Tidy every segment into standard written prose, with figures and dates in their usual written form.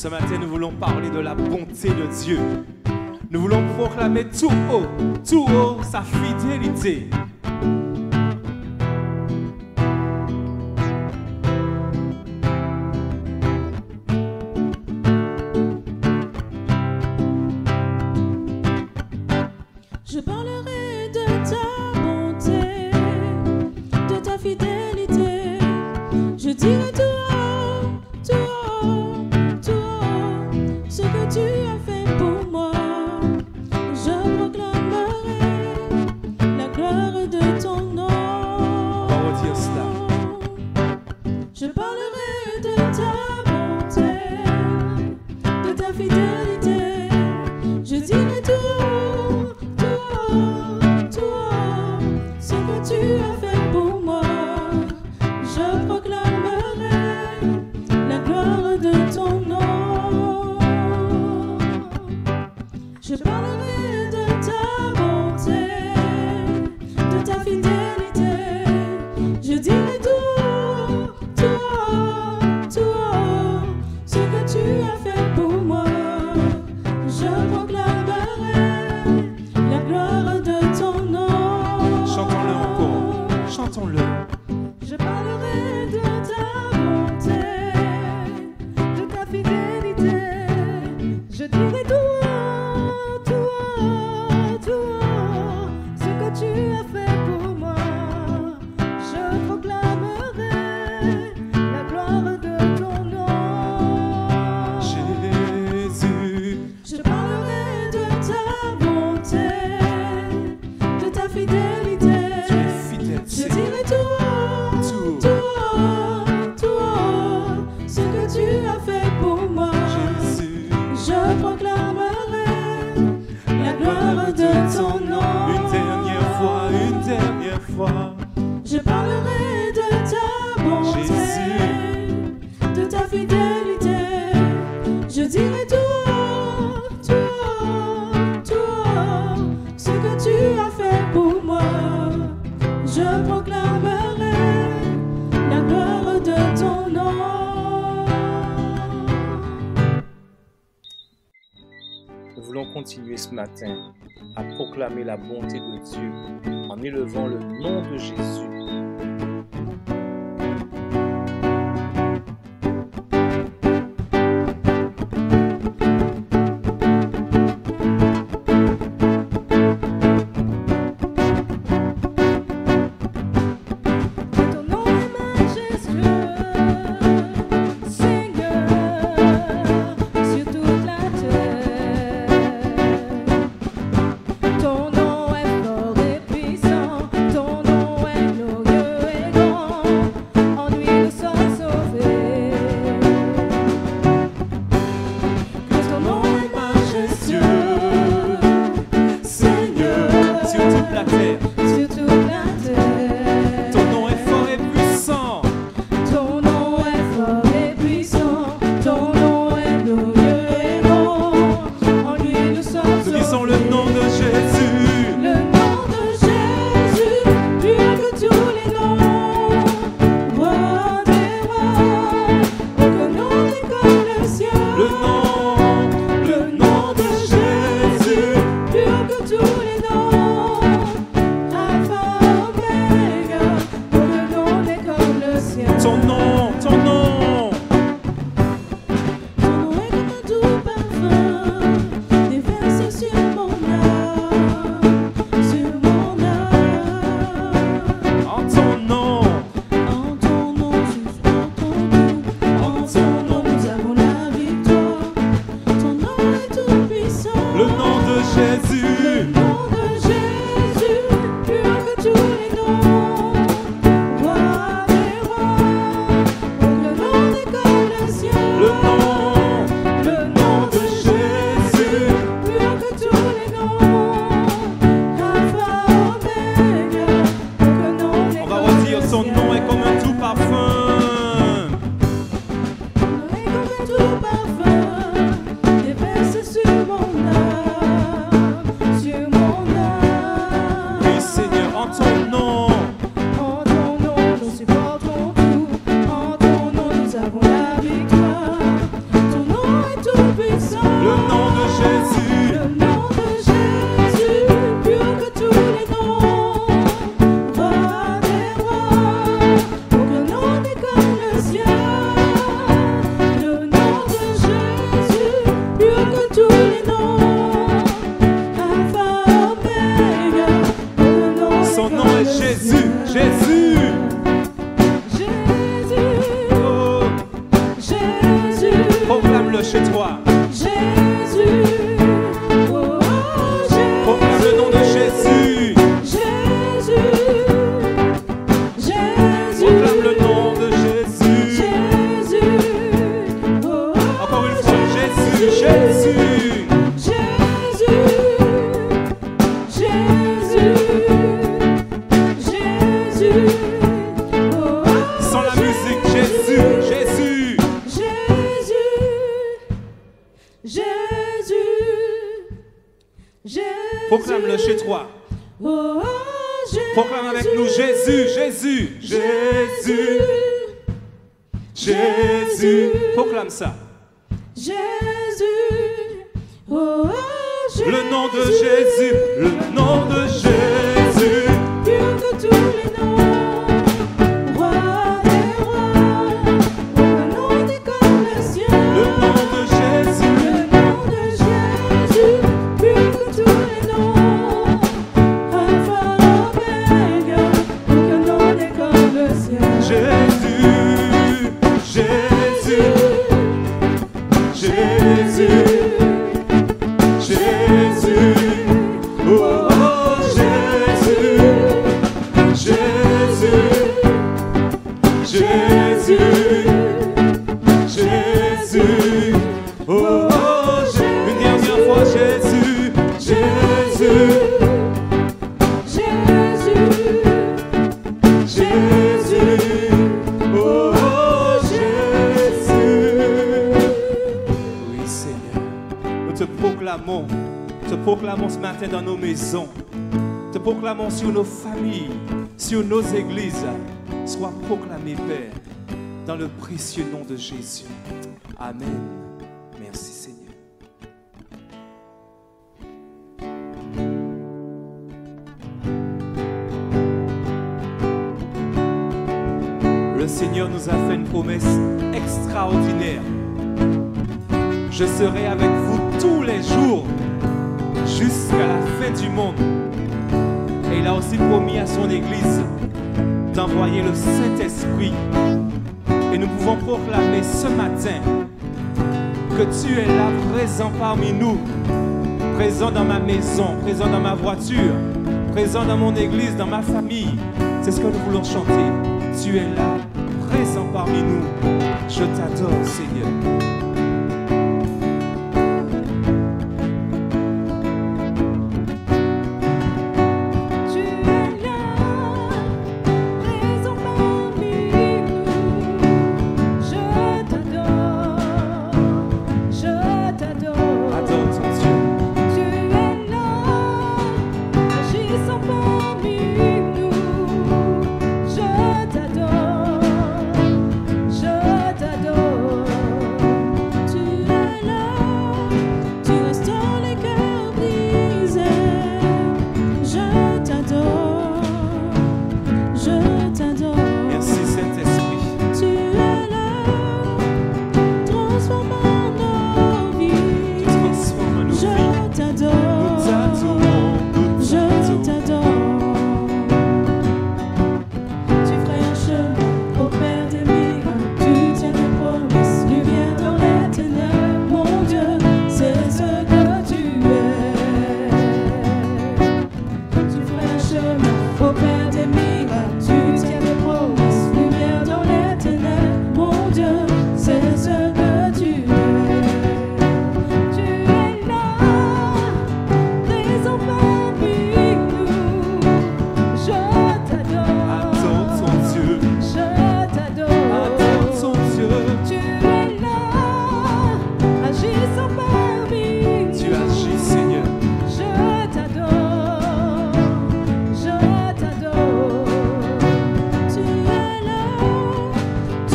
Ce matin, nous voulons parler de la bonté de Dieu. Nous voulons proclamer tout haut, sa fidélité. Je parlerai de ta bonté, de ta fidélité. Je dirai tout haut, ce que tu as fait pour moi. Je proclamerai la gloire de ton nom. On va redire cela. Je parlerai de ta bonté, de ta fidélité. Je dirai tout ce que tu as fait pour moi. Je proclamerai la gloire de ton nom. Je parlerai de ta bonté, de ta fidélité. Je dirai tout ce que tu as fait pour moi. Je proclamerai la gloire de ton nom. Chantons-le encore, chantons-le. Je parlerai de ta bonté, de ta fidélité. Je dirai tout ce que tu as fait pour moi. Je proclamerai la gloire de ton nom. Jésus. Je parlerai de ta bonté, de ta fidélité. Tu es fidèle, Je Seigneur. dirai tout ce que tu as fait pour moi. Jésus. Je proclamerai la gloire de ton nom. Une dernière fois. Je parlerai de ta bonté, Jésus. de ta fidélité. Je dirai tout ce que tu as fait pour moi. Je proclamerai la gloire de ton nom. Nous voulons continuer ce matin à proclamer la bonté de Dieu en élevant le nom de Jésus. Ton nom est majestueux, Seigneur, sur toute la terre. Ton nom est fort et puissant, ton nom est glorieux. Jésus, Jésus. Oh, proclame-le chez toi. Proclame le nom de Jésus. Proclame le nom de Jésus. Encore une fois, Jésus, Jésus. Sans la musique, Jésus, Jésus. Proclame-le chez toi. Proclame avec nous Jésus, Jésus, Jésus, Jésus. Proclame ça. Le nom de Jésus, le nom de Jésus. Plus que tous les noms, roi des rois, au nom des connaissions. Le nom de Jésus, Le nom de Jésus, plus que tous les noms, Alpha, Omega, aucun nom n'est comme le ciel. Jésus, Jésus, Jésus, Jésus. Oh, oh, Jésus, Jésus, Jésus, Jésus. Oh, oh, une dernière fois, Jésus, Jésus, Jésus. Oh, oh, Jésus. Oui, Seigneur, nous te proclamons ce matin dans nos maisons, te proclamons sur nos familles, sur nos églises. Sois proclamé, Père, dans le précieux nom de Jésus. Amen. Merci, Seigneur. Le Seigneur nous a fait une promesse extraordinaire. Je serai avec vous tous les jours jusqu'à la fin du monde. Et il a aussi promis à son Église d'envoyer le Saint-Esprit. Et nous pouvons proclamer ce matin que tu es là, présent parmi nous, présent dans ma maison, présent dans ma voiture, présent dans mon Église, dans ma famille. C'est ce que nous voulons chanter. Tu es là, présent parmi nous. Je t'adore, Seigneur.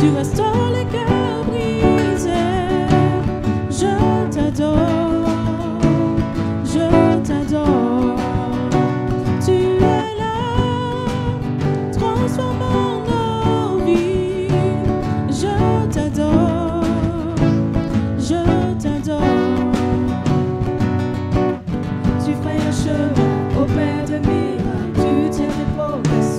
Tu restaures les cœurs brisés. Je t'adore, je t'adore. Tu es là, transformant nos vies. Je t'adore, je t'adore. Tu ferais un chemin au Père de miracles. Tu tiens tes promesses.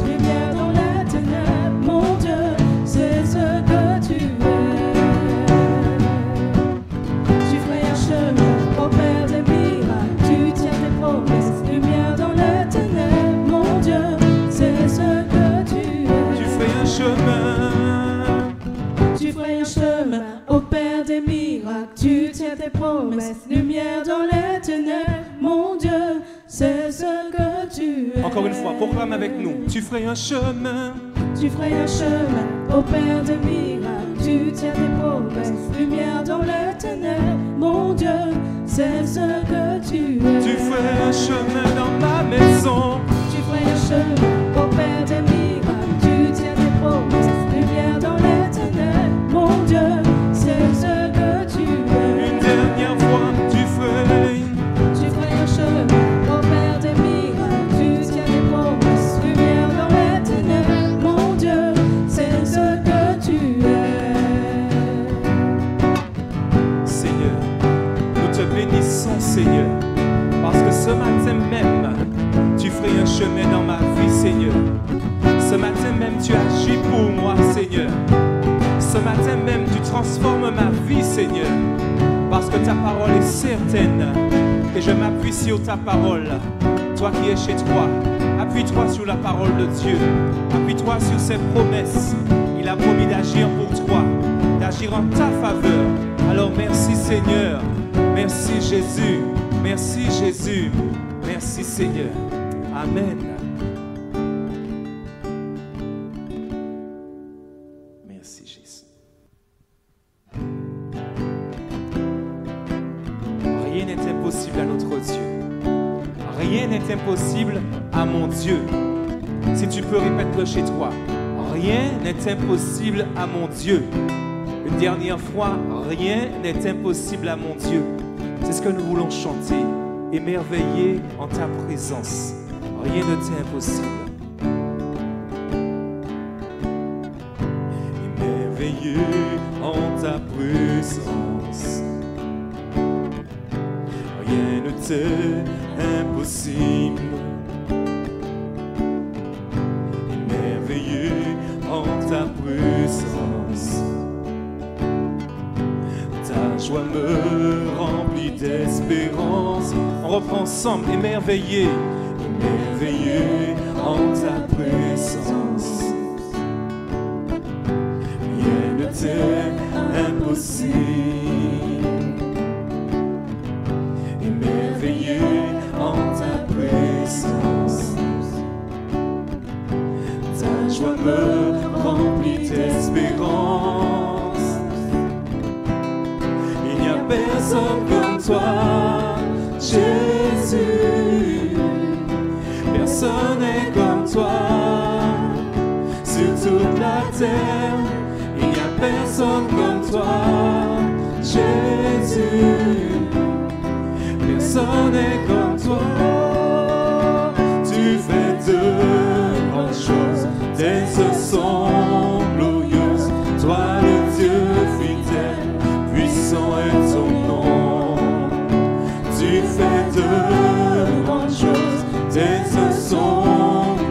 tes promesses, lumière dans les ténèbres, mon Dieu, c'est ce que tu es. Encore une fois, proclame avec nous. Tu ferais un chemin. Tu ferais un chemin au Père des miracles, tu tiens tes promesses, lumière dans les ténèbres, mon Dieu, c'est ce que tu es. Tu ferais un chemin dans ma maison. Tu ferais un chemin au Père des miracles, tu tiens tes promesses, lumière dans les ténèbres, mon Dieu, c'est ce que tu es. Une dernière fois, tu ferais un chemin au Père des miracles, tu tiens tes promesses, lumière dans les ténèbres, mon Dieu, c'est ce que tu es. Seigneur, nous te bénissons, Seigneur, parce que ce matin même, tu ferais un chemin dans ma vie, Seigneur. Ce matin même, tu agis pour moi, Seigneur. Ce matin même, tu transformes ma vie, Seigneur, parce que ta parole est certaine et je m'appuie sur ta parole. Toi qui es chez toi, appuie-toi sur la parole de Dieu. Appuie-toi sur ses promesses. Il a promis d'agir pour toi, d'agir en ta faveur. Alors merci, Seigneur. Merci, Jésus. Merci, Jésus. Merci, Seigneur. Amen. Merci, Jésus. Rien n'est impossible à notre Dieu. Rien n'est impossible à mon Dieu. Si tu peux répéter-le chez toi. Rien n'est impossible à mon Dieu. Une dernière fois, rien n'est impossible à mon Dieu. C'est ce que nous voulons chanter. Émerveillé en ta présence. Rien ne t'est impossible. Émerveillé en ta présence. Rien ne t'est impossible. Émerveillé en ta présence. Ta joie me remplit d'espérance. On reprend ensemble, émerveillé. Émerveillé en ta présence. Rien ne t'est impossible. Émerveillé en ta présence. Ta joie me remplit d'espérance. Il n'y a personne comme toi, Jésus. Personne n'est comme toi sur toute la terre. Il n'y a personne comme toi, Jésus. Personne n'est comme toi. Tu fais de grandes choses. Tes œuvres sont glorieuses. Toi le Dieu fidèle, puissant est ton nom. Tu fais de grandes choses. Tes œuvres sont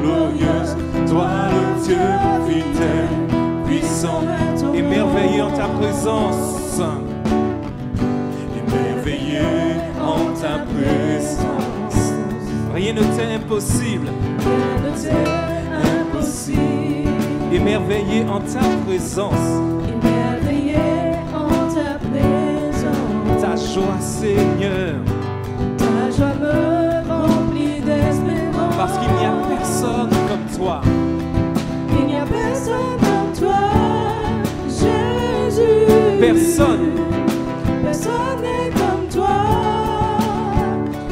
glorieuses. Toi le Dieu fidèle, puissant est ton nom. Émerveillé en ta présence. Émerveillé en ta présence. Rien ne t'est impossible. Rien ne t'est impossible. Émerveillé en ta présence. Émerveillé en ta présence. Ta joie, Seigneur. Ta joie me remplit d'espérance. Parce qu'il n'y a personne comme toi. Il n'y a personne comme toi, Jésus. Personne. Personne n'est comme toi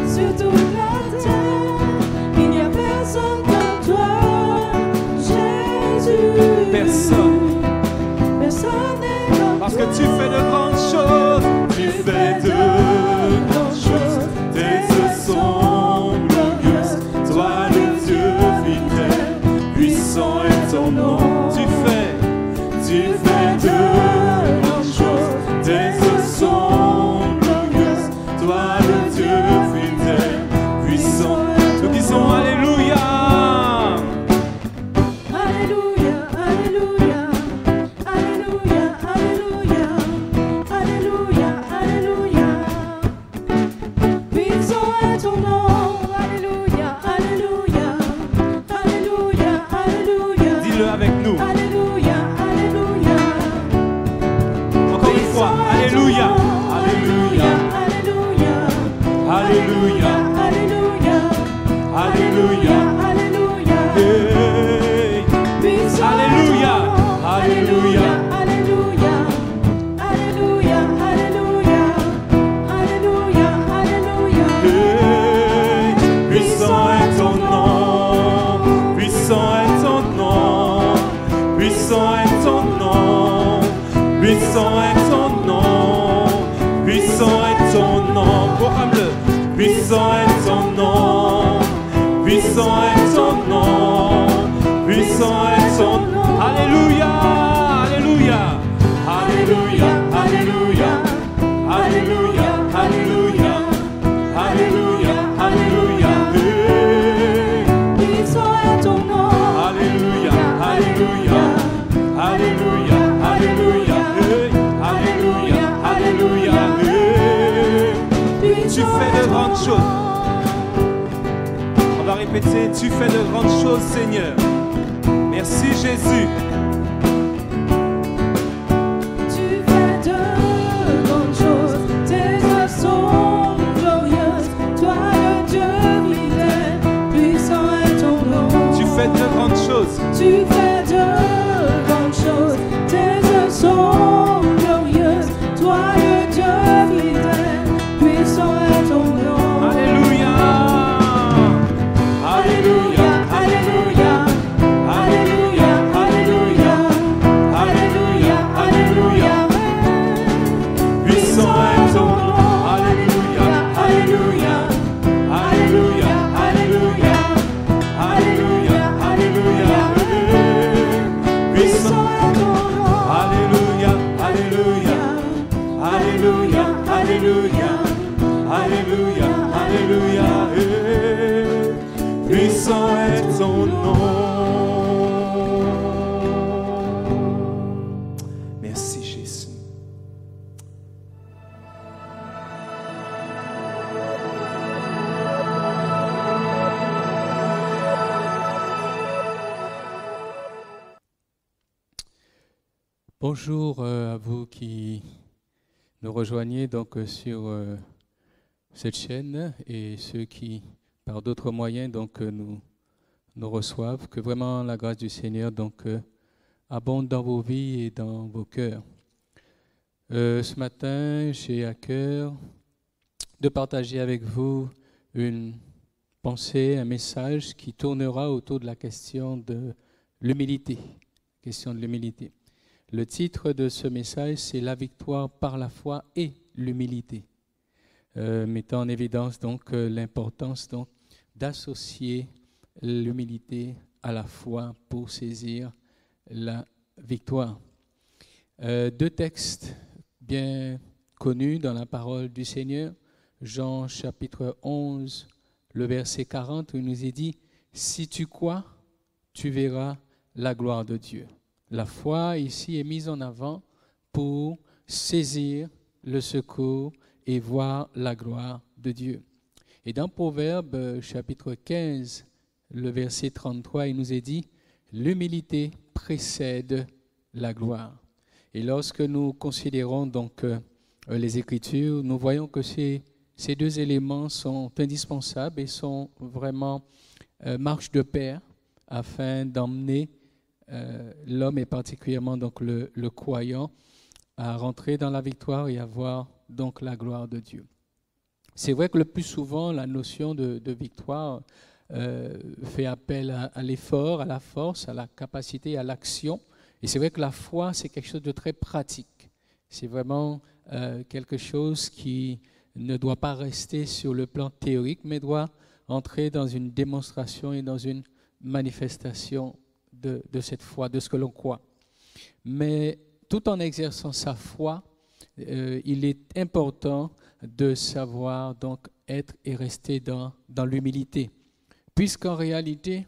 sur toute la terre. Il n'y a personne comme toi, Jésus. Personne. Personne n'est comme Parce toi. que tu fais de grandes choses. Tu fais de grandes choses. Tes œuvres sont glorieuses. Toi le Dieu fidèle, puissant est ton nom. Tu fais de grandes choses. Tes œuvres sont glorieuses. Toi le Dieu fidèle, puissant. Nous disons Alléluia. Alléluia, Alléluia, Alléluia, Alléluia, Alléluia, Alléluia. Puissant est ton nom, Alléluia, Alléluia, Alléluia, Alléluia. Dis-le avec nous. Alléluia, Alléluia. Encore une fois. Alléluia. Alléluia. Puissant est ton nom, puissant est ton nom, puissant est ton nom. Proclame-le. Puissant est ton nom, puissant est ton nom, puissant est ton nom. Alléluia, alléluia, alléluia, alléluia, alléluia, alléluia, alléluia, alléluia. Puissant est ton nom. Alléluia, alléluia, alléluia, alléluia, alléluia, alléluia. Tu fais de grandes choses. On va répéter, tu fais de grandes choses, Seigneur. Merci Jésus. Tu fais de grandes choses, tes œuvres sont glorieuses. Toi le Dieu fidèle, puissant est ton nom. Tu fais de grandes choses. Tu fais de grandes choses, tes œuvres sont glorieuses. Toi le Dieu fidèle, puissant est ton nom. Alléluia. Alléluia, alléluia, alléluia, alléluia, alléluia, alléluia. Puissant est ton nom. Alléluia, alléluia, alléluia, alléluia, alléluia, alléluia. Puissant est ton nom. Alléluia, alléluia, alléluia, alléluia, alléluia, alléluia. Puissant est ton nom. Merci Jésus. Bonjour à vous qui nous rejoignez donc sur cette chaîne et ceux qui par d'autres moyens donc nous reçoivent. Que vraiment la grâce du Seigneur donc abonde dans vos vies et dans vos cœurs. Ce matin, j'ai à cœur de partager avec vous une pensée, un message qui tournera autour de la question de l'humilité. Question de l'humilité. Le titre de ce message, c'est « La victoire par la foi et l'humilité ». Mettant en évidence donc l'importance donc d'associer l'humilité à la foi pour saisir la victoire. Deux textes bien connus dans la parole du Seigneur. Jean chapitre 11, le verset 40, où il nous est dit « Si tu crois, tu verras la gloire de Dieu ». La foi ici est mise en avant pour saisir le secours et voir la gloire de Dieu. Et dans Proverbes chapitre 15, le verset 33, il nous est dit « L'humilité précède la gloire ». Et lorsque nous considérons donc les Écritures, nous voyons que ces deux éléments sont indispensables et sont vraiment marche de pair afin d'emmener l'homme et particulièrement donc le croyant à rentrer dans la victoire et à voir donc la gloire de Dieu. C'est vrai que le plus souvent la notion de victoire fait appel à l'effort, à la force, à la capacité, à l'action. Et c'est vrai que la foi, c'est quelque chose de très pratique. C'est vraiment quelque chose qui ne doit pas rester sur le plan théorique, mais doit entrer dans une démonstration et dans une manifestation de cette foi, de ce que l'on croit. Mais tout en exerçant sa foi, il est important de savoir donc être et rester dans l'humilité. Puisqu'en réalité,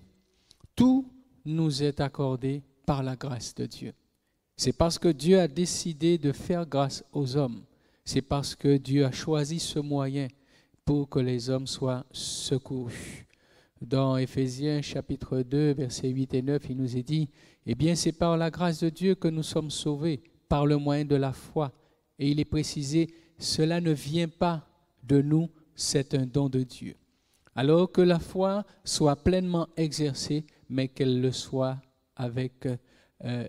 tout nous est accordé par la grâce de Dieu. C'est parce que Dieu a décidé de faire grâce aux hommes. C'est parce que Dieu a choisi ce moyen pour que les hommes soient secourus. Dans Éphésiens chapitre 2, versets 8 et 9, il nous est dit « Eh bien, c'est par la grâce de Dieu que nous sommes sauvés, par le moyen de la foi. » Et il est précisé « Cela ne vient pas de nous, c'est un don de Dieu. » Alors que la foi soit pleinement exercée, mais qu'elle le soit avec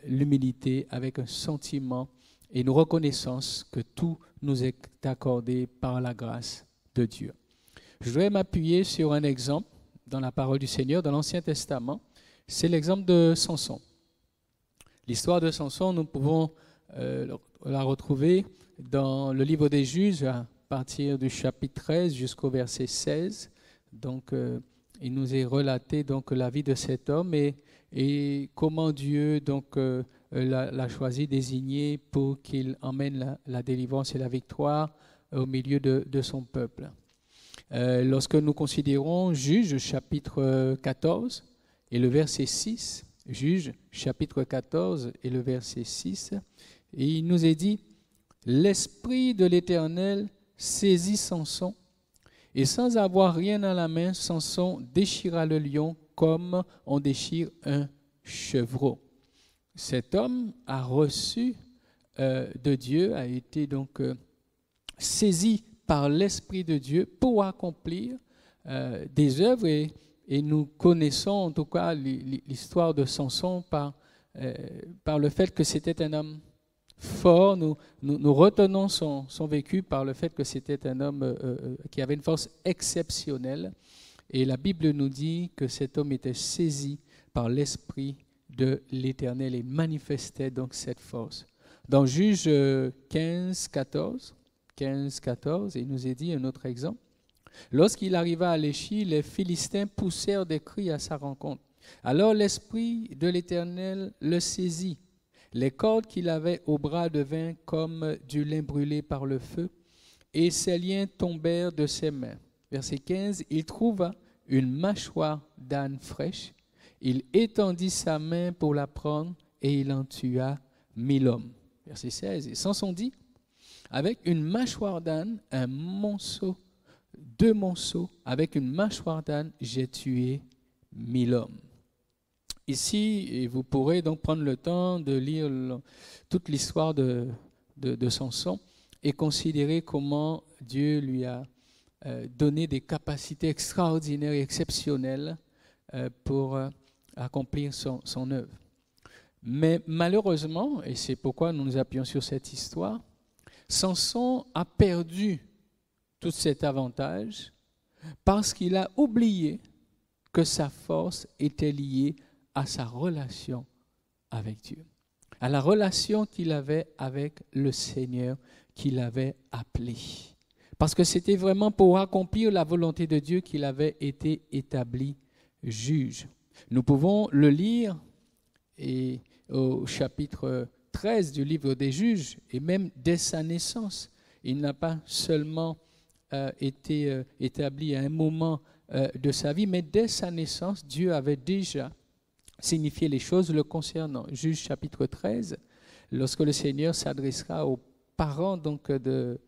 l'humilité, avec un sentiment et une reconnaissance que tout nous est accordé par la grâce de Dieu. Je voudrais m'appuyer sur un exemple dans la parole du Seigneur, dans l'Ancien Testament, c'est l'exemple de Samson. L'histoire de Samson, nous pouvons la retrouver dans le livre des Juges à partir du chapitre 13 jusqu'au verset 16. Donc, il nous est relaté donc la vie de cet homme et comment Dieu donc l'a choisi, désigné pour qu'il emmène la délivrance et la victoire au milieu de son peuple. Lorsque nous considérons Juges chapitre 14 et le verset 6, Juges chapitre 14 et le verset 6, et il nous est dit « L'Esprit de l'Éternel saisit Samson, et sans avoir rien à la main, Samson déchira le lion comme on déchire un chevreau. » Cet homme a reçu de Dieu, a été donc saisi par l'Esprit de Dieu pour accomplir des œuvres et nous connaissons en tout cas l'histoire de Samson par le fait que c'était un homme fort. Nous retenons son vécu par le fait que c'était un homme qui avait une force exceptionnelle. Et la Bible nous dit que cet homme était saisi par l'Esprit de l'Éternel et manifestait donc cette force. Dans Juges 15, 14, il nous est dit un autre exemple. Lorsqu'il arriva à Léchi, les Philistins poussèrent des cris à sa rencontre. Alors l'Esprit de l'Éternel le saisit. Les cordes qu'il avait au bras devinrent comme du lin brûlé par le feu, et ses liens tombèrent de ses mains. Verset 15, il trouva une mâchoire d'âne fraîche. Il étendit sa main pour la prendre, et il en tua 1000 hommes. Verset 16, et Samson dit, avec une mâchoire d'âne, un monceau, 2 monceaux, avec une mâchoire d'âne, j'ai tué 1000 hommes. Ici, et vous pourrez donc prendre le temps de lire toute l'histoire de Samson et considérer comment Dieu lui a donné des capacités extraordinaires et exceptionnelles pour accomplir son œuvre. Mais malheureusement, et c'est pourquoi nous nous appuyons sur cette histoire, Samson a perdu tout cet avantage parce qu'il a oublié que sa force était liée à sa relation avec Dieu, à la relation qu'il avait avec le Seigneur qu'il avait appelé. Parce que c'était vraiment pour accomplir la volonté de Dieu qu'il avait été établi juge. Nous pouvons le lire et au chapitre 13 du livre des Juges, et même dès sa naissance, il n'a pas seulement été établi à un moment de sa vie, mais dès sa naissance, Dieu avait déjà signifié les choses le concernant. Juges chapitre 13, lorsque le Seigneur s'adressera aux parents donc, de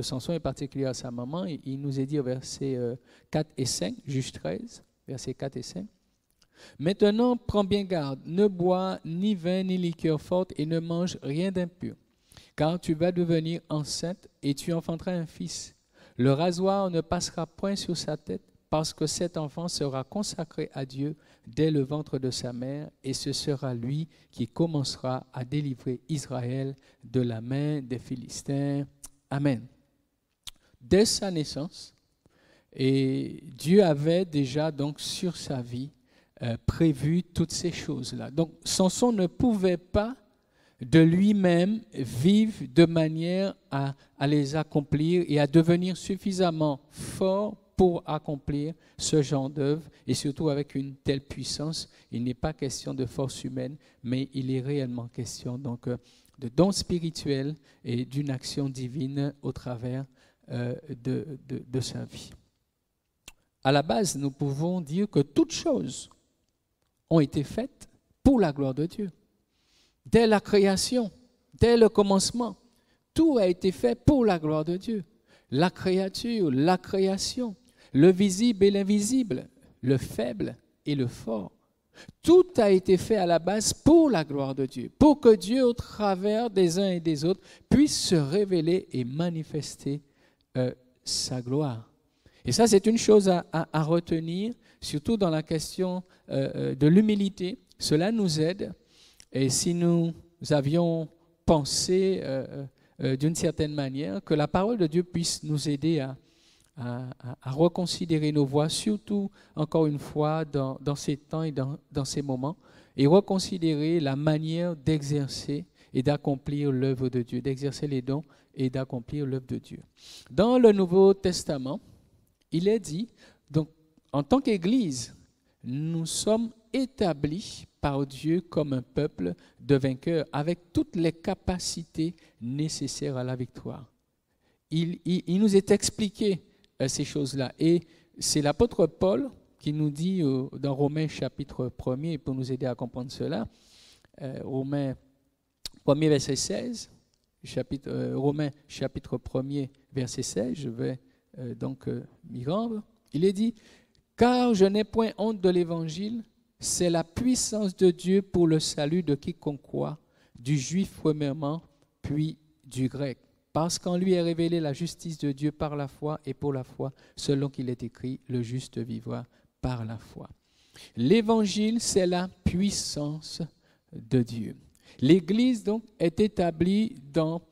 Samson, et particulièrement à sa maman, il nous est dit au verset 4 et 5, Juges 13, versets 4 et 5. Maintenant, prends bien garde, ne bois ni vin ni liqueur forte et ne mange rien d'impur, car tu vas devenir enceinte et tu enfanteras un fils. Le rasoir ne passera point sur sa tête, parce que cet enfant sera consacré à Dieu dès le ventre de sa mère, et ce sera lui qui commencera à délivrer Israël de la main des Philistins. Amen. Dès sa naissance, et Dieu avait déjà donc sur sa vie prévu toutes ces choses-là. Donc Samson ne pouvait pas de lui-même vivre de manière à les accomplir et à devenir suffisamment fort pour accomplir ce genre d'œuvre, et surtout avec une telle puissance. Il n'est pas question de force humaine, mais il est réellement question donc de dons spirituels et d'une action divine au travers de sa vie. À la base, nous pouvons dire que toutes choses ont été faites pour la gloire de Dieu. Dès la création, dès le commencement, tout a été fait pour la gloire de Dieu. La créature, la création, le visible et l'invisible, le faible et le fort. Tout a été fait à la base pour la gloire de Dieu, pour que Dieu, au travers des uns et des autres, puisse se révéler et manifester sa gloire. Et ça, c'est une chose à retenir, surtout dans la question de l'humilité. Cela nous aide. Et si nous avions pensé d'une certaine manière que la parole de Dieu puisse nous aider à reconsidérer nos voies, surtout, encore une fois, dans ces temps et dans ces moments, et reconsidérer la manière d'exercer et d'accomplir l'œuvre de Dieu, d'exercer les dons et d'accomplir l'œuvre de Dieu. Dans le Nouveau Testament, il est dit, donc, en tant qu'Église, nous sommes établis par Dieu comme un peuple de vainqueurs avec toutes les capacités nécessaires à la victoire. Il nous est expliqué ces choses-là. Et c'est l'apôtre Paul qui nous dit dans Romains chapitre 1er, pour nous aider à comprendre cela, Romains 1er verset 16, Romains chapitre 1er verset 16, je vais donc m'y rendre. Il est dit, « Car je n'ai point honte de l'évangile, c'est la puissance de Dieu pour le salut de quiconque croit, du juif premièrement, puis du grec. Parce qu'en lui est révélée la justice de Dieu par la foi et pour la foi, selon qu'il est écrit, le juste vivra par la foi. » L'évangile, c'est la puissance de Dieu. L'Église, donc, est établie dans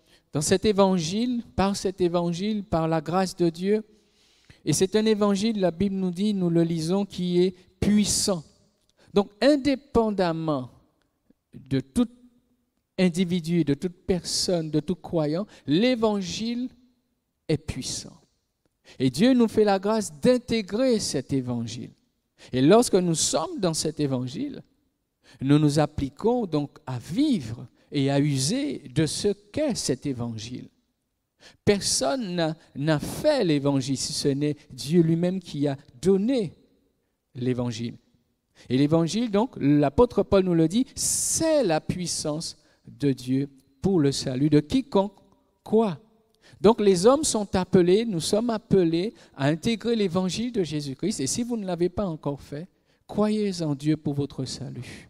cet évangile, par la grâce de Dieu. Et c'est un évangile, la Bible nous dit, nous le lisons, qui est puissant. Donc, indépendamment de tout individu, de toute personne, de tout croyant, l'évangile est puissant. Et Dieu nous fait la grâce d'intégrer cet évangile. Et lorsque nous sommes dans cet évangile, nous nous appliquons donc à vivre et à user de ce qu'est cet évangile. Personne n'a fait l'évangile si ce n'est Dieu lui-même qui a donné l'évangile. Et l'évangile, donc, l'apôtre Paul nous le dit, c'est la puissance de Dieu pour le salut de quiconque croit. Donc les hommes sont appelés, nous sommes appelés à intégrer l'évangile de Jésus-Christ. Et si vous ne l'avez pas encore fait, croyez en Dieu pour votre salut.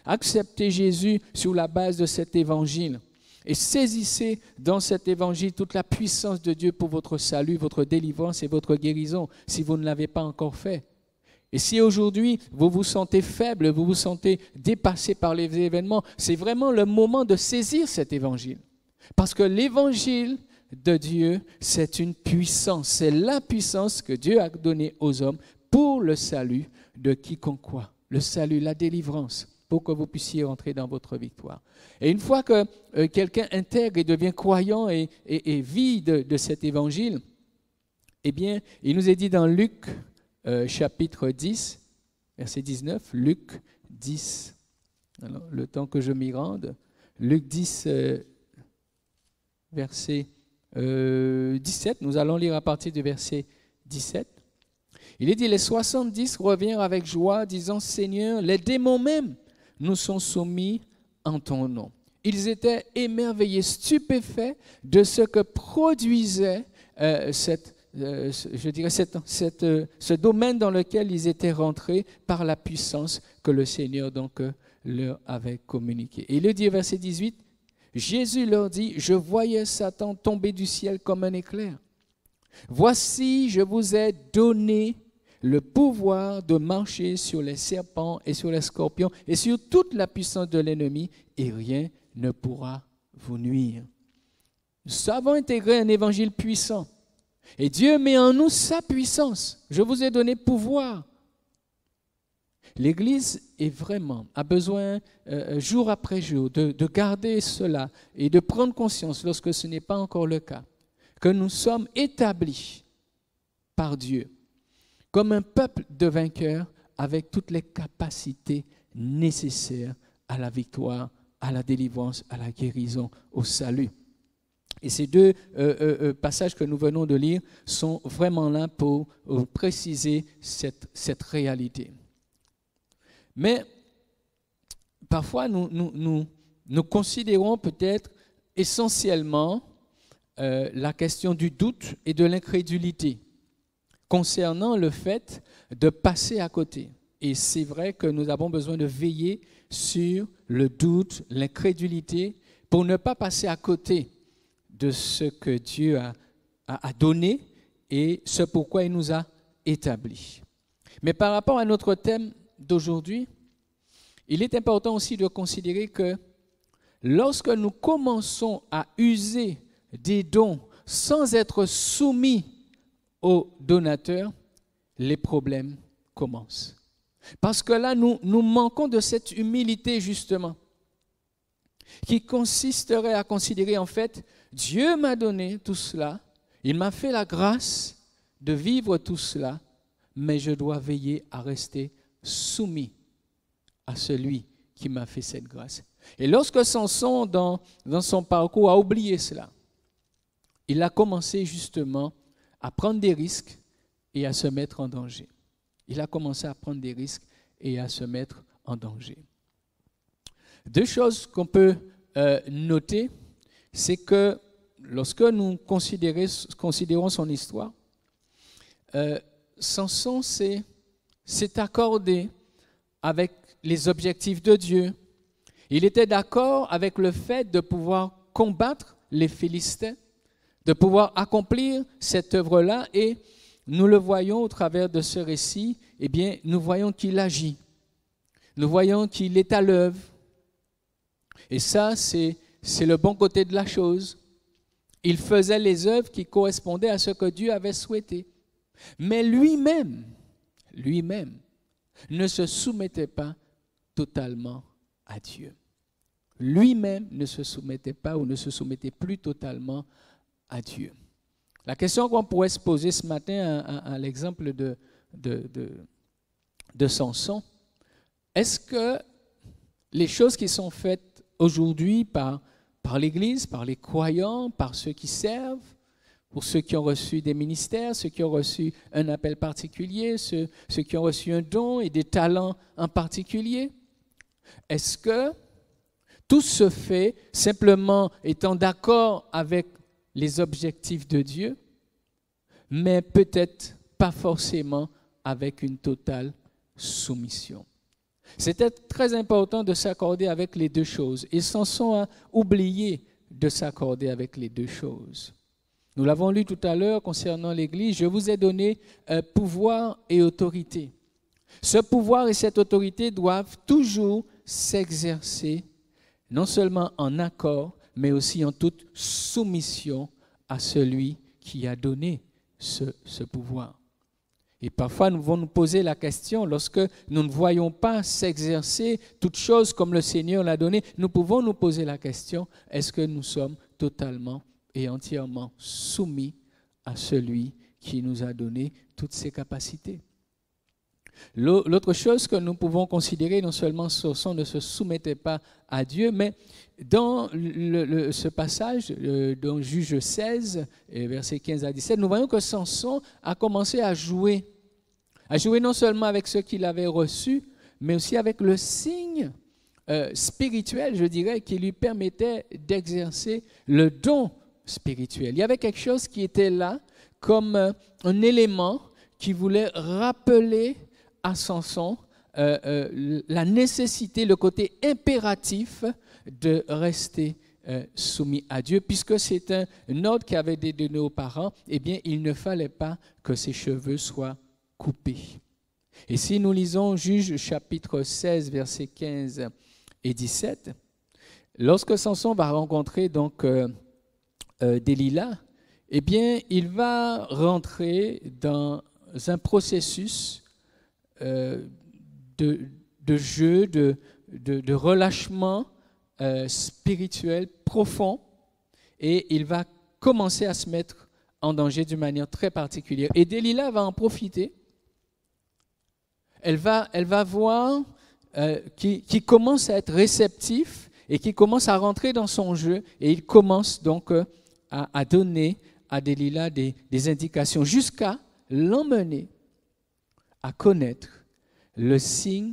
Acceptez Jésus sur la base de cet évangile et saisissez dans cet évangile toute la puissance de Dieu pour votre salut, votre délivrance et votre guérison, si vous ne l'avez pas encore fait. Et si aujourd'hui vous vous sentez faible, vous vous sentez dépassé par les événements, c'est vraiment le moment de saisir cet évangile. Parce que l'évangile de Dieu, c'est une puissance, c'est la puissance que Dieu a donnée aux hommes pour le salut de quiconque croit. Le salut, la délivrance, pour que vous puissiez entrer dans votre victoire. Et une fois que quelqu'un intègre et devient croyant et vit de cet évangile, eh bien, il nous est dit dans Luc chapitre 10, verset 19, Luc 10, alors, le temps que je m'y rende, Luc 10, verset 17, nous allons lire à partir du verset 17. Il est dit, les 70 revinrent avec joie, disant, Seigneur, les démons même nous sont soumis en ton nom. Ils étaient émerveillés, stupéfaits de ce que produisait ce domaine dans lequel ils étaient rentrés par la puissance que le Seigneur donc leur avait communiquée. Et il dit, verset 18, Jésus leur dit, je voyais Satan tomber du ciel comme un éclair. Voici, je vous ai donné le pouvoir de marcher sur les serpents et sur les scorpions et sur toute la puissance de l'ennemi, et rien ne pourra vous nuire. Nous savons intégrer un évangile puissant. Et Dieu met en nous sa puissance. Je vous ai donné pouvoir. L'Église a besoin, jour après jour, de garder cela et de prendre conscience, lorsque ce n'est pas encore le cas, que nous sommes établis par Dieu comme un peuple de vainqueurs avec toutes les capacités nécessaires à la victoire, à la délivrance, à la guérison, au salut. Et ces deux passages que nous venons de lire sont vraiment là pour préciser cette réalité. Mais parfois, nous considérons peut-être essentiellement la question du doute et de l'incrédulité concernant le fait de passer à côté. Et c'est vrai que nous avons besoin de veiller sur le doute, l'incrédulité, pour ne pas passer à côté de ce que Dieu a donné et ce pourquoi il nous a établis. Mais par rapport à notre thème d'aujourd'hui, il est important aussi de considérer que lorsque nous commençons à user des dons sans être soumis aux donateurs, les problèmes commencent. Parce que là, nous manquons de cette humilité, justement, qui consisterait à considérer, en fait, Dieu m'a donné tout cela, il m'a fait la grâce de vivre tout cela, mais je dois veiller à rester soumis à celui qui m'a fait cette grâce. Et lorsque Samson, dans son parcours, a oublié cela, il a commencé justement à prendre des risques et à se mettre en danger. Il a commencé à prendre des risques et à se mettre en danger. Deux choses qu'on peut noter, c'est que lorsque nous considérons son histoire, Samson s'est accordé avec les objectifs de Dieu. Il était d'accord avec le fait de pouvoir combattre les Philistins, de pouvoir accomplir cette œuvre-là, et nous le voyons au travers de ce récit, eh bien, nous voyons qu'il agit. Nous voyons qu'il est à l'œuvre. Et ça, c'est le bon côté de la chose. Il faisait les œuvres qui correspondaient à ce que Dieu avait souhaité. Mais lui-même, ne se soumettait pas totalement à Dieu. Lui-même ne se soumettait pas ou ne se soumettait plus totalement à Dieu. La question qu'on pourrait se poser ce matin à l'exemple de Samson, est-ce que les choses qui sont faites aujourd'hui par l'Église, par les croyants, par ceux qui servent, pour ceux qui ont reçu des ministères, ceux qui ont reçu un appel particulier, ceux qui ont reçu un don et des talents en particulier, est-ce que tout se fait simplement étant d'accord avec les objectifs de Dieu, mais peut-être pas forcément avec une totale soumission? C'était très important de s'accorder avec les deux choses. Et Samson a oublié de s'accorder avec les deux choses. Nous l'avons lu tout à l'heure concernant l'Église. Je vous ai donné pouvoir et autorité. Ce pouvoir et cette autorité doivent toujours s'exercer, non seulement en accord, mais aussi en toute soumission à celui qui a donné ce pouvoir. Et parfois, nous devons nous poser la question, lorsque nous ne voyons pas s'exercer toute chose comme le Seigneur l'a donné, nous pouvons nous poser la question, est-ce que nous sommes totalement et entièrement soumis à celui qui nous a donné toutes ces capacités? L'autre chose que nous pouvons considérer, non seulement Samson ne se soumettait pas à Dieu, mais dans ce passage, dans Juge 16, versets 15 à 17, nous voyons que Samson a commencé à jouer non seulement avec ce qu'il avait reçu, mais aussi avec le signe spirituel, je dirais, qui lui permettait d'exercer le don spirituel. Il y avait quelque chose qui était là comme un élément qui voulait rappeler à Samson la nécessité, le côté impératif de rester soumis à Dieu, puisque c'est un ordre qui avait été donné aux parents, eh bien, il ne fallait pas que ses cheveux soient coupés. Et si nous lisons Juge chapitre 16, versets 15 et 17, lorsque Samson va rencontrer donc Delilah, eh bien, il va rentrer dans un processus de jeu, de relâchement spirituel profond, et il va commencer à se mettre en danger d'une manière très particulière. Et Delilah va en profiter. Elle va voir qu'il commence à être réceptif et qu'il commence à rentrer dans son jeu, et il commence donc à donner à Delilah des indications jusqu'à l'emmener à connaître le signe,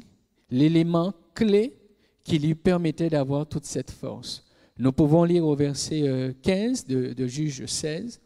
l'élément clé qui lui permettait d'avoir toute cette force. Nous pouvons lire au verset 15 de Juge 16.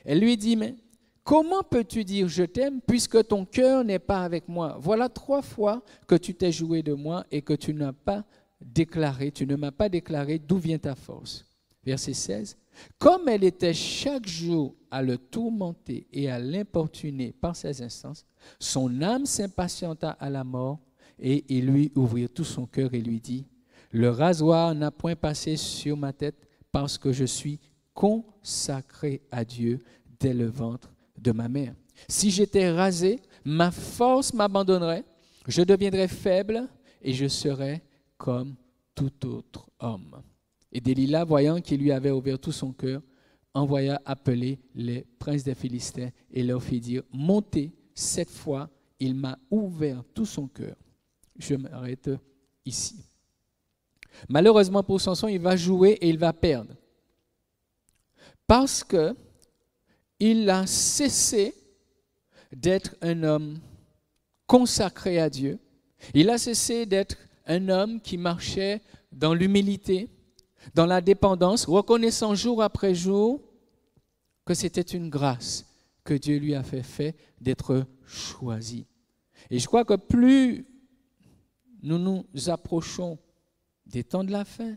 Elle lui dit, mais comment peux-tu dire je t'aime puisque ton cœur n'est pas avec moi? Voilà 3 fois que tu t'es joué de moi et que tu ne m'as pas déclaré d'où vient ta force. Verset 16. Comme elle était chaque jour à le tourmenter et à l'importuner par ses instances, son âme s'impatienta à la mort, et il lui ouvrit tout son cœur et lui dit, le rasoir n'a point passé sur ma tête parce que je suis consacré à Dieu dès le ventre de ma mère. Si j'étais rasé, ma force m'abandonnerait, Je deviendrai faible et je serai comme tout autre homme. » Et Delilah, voyant qu'il lui avait ouvert tout son cœur, envoya appeler les princes des Philistins et leur fit dire, « Montez, cette fois, il m'a ouvert tout son cœur. » Je m'arrête ici. Malheureusement pour Samson, il va jouer et il va perdre. Parce qu'il a cessé d'être un homme consacré à Dieu. Il a cessé d'être un homme qui marchait dans l'humilité, dans la dépendance, reconnaissant jour après jour que c'était une grâce que Dieu lui a fait d'être choisi. Et je crois que plus nous nous approchons des temps de la fin,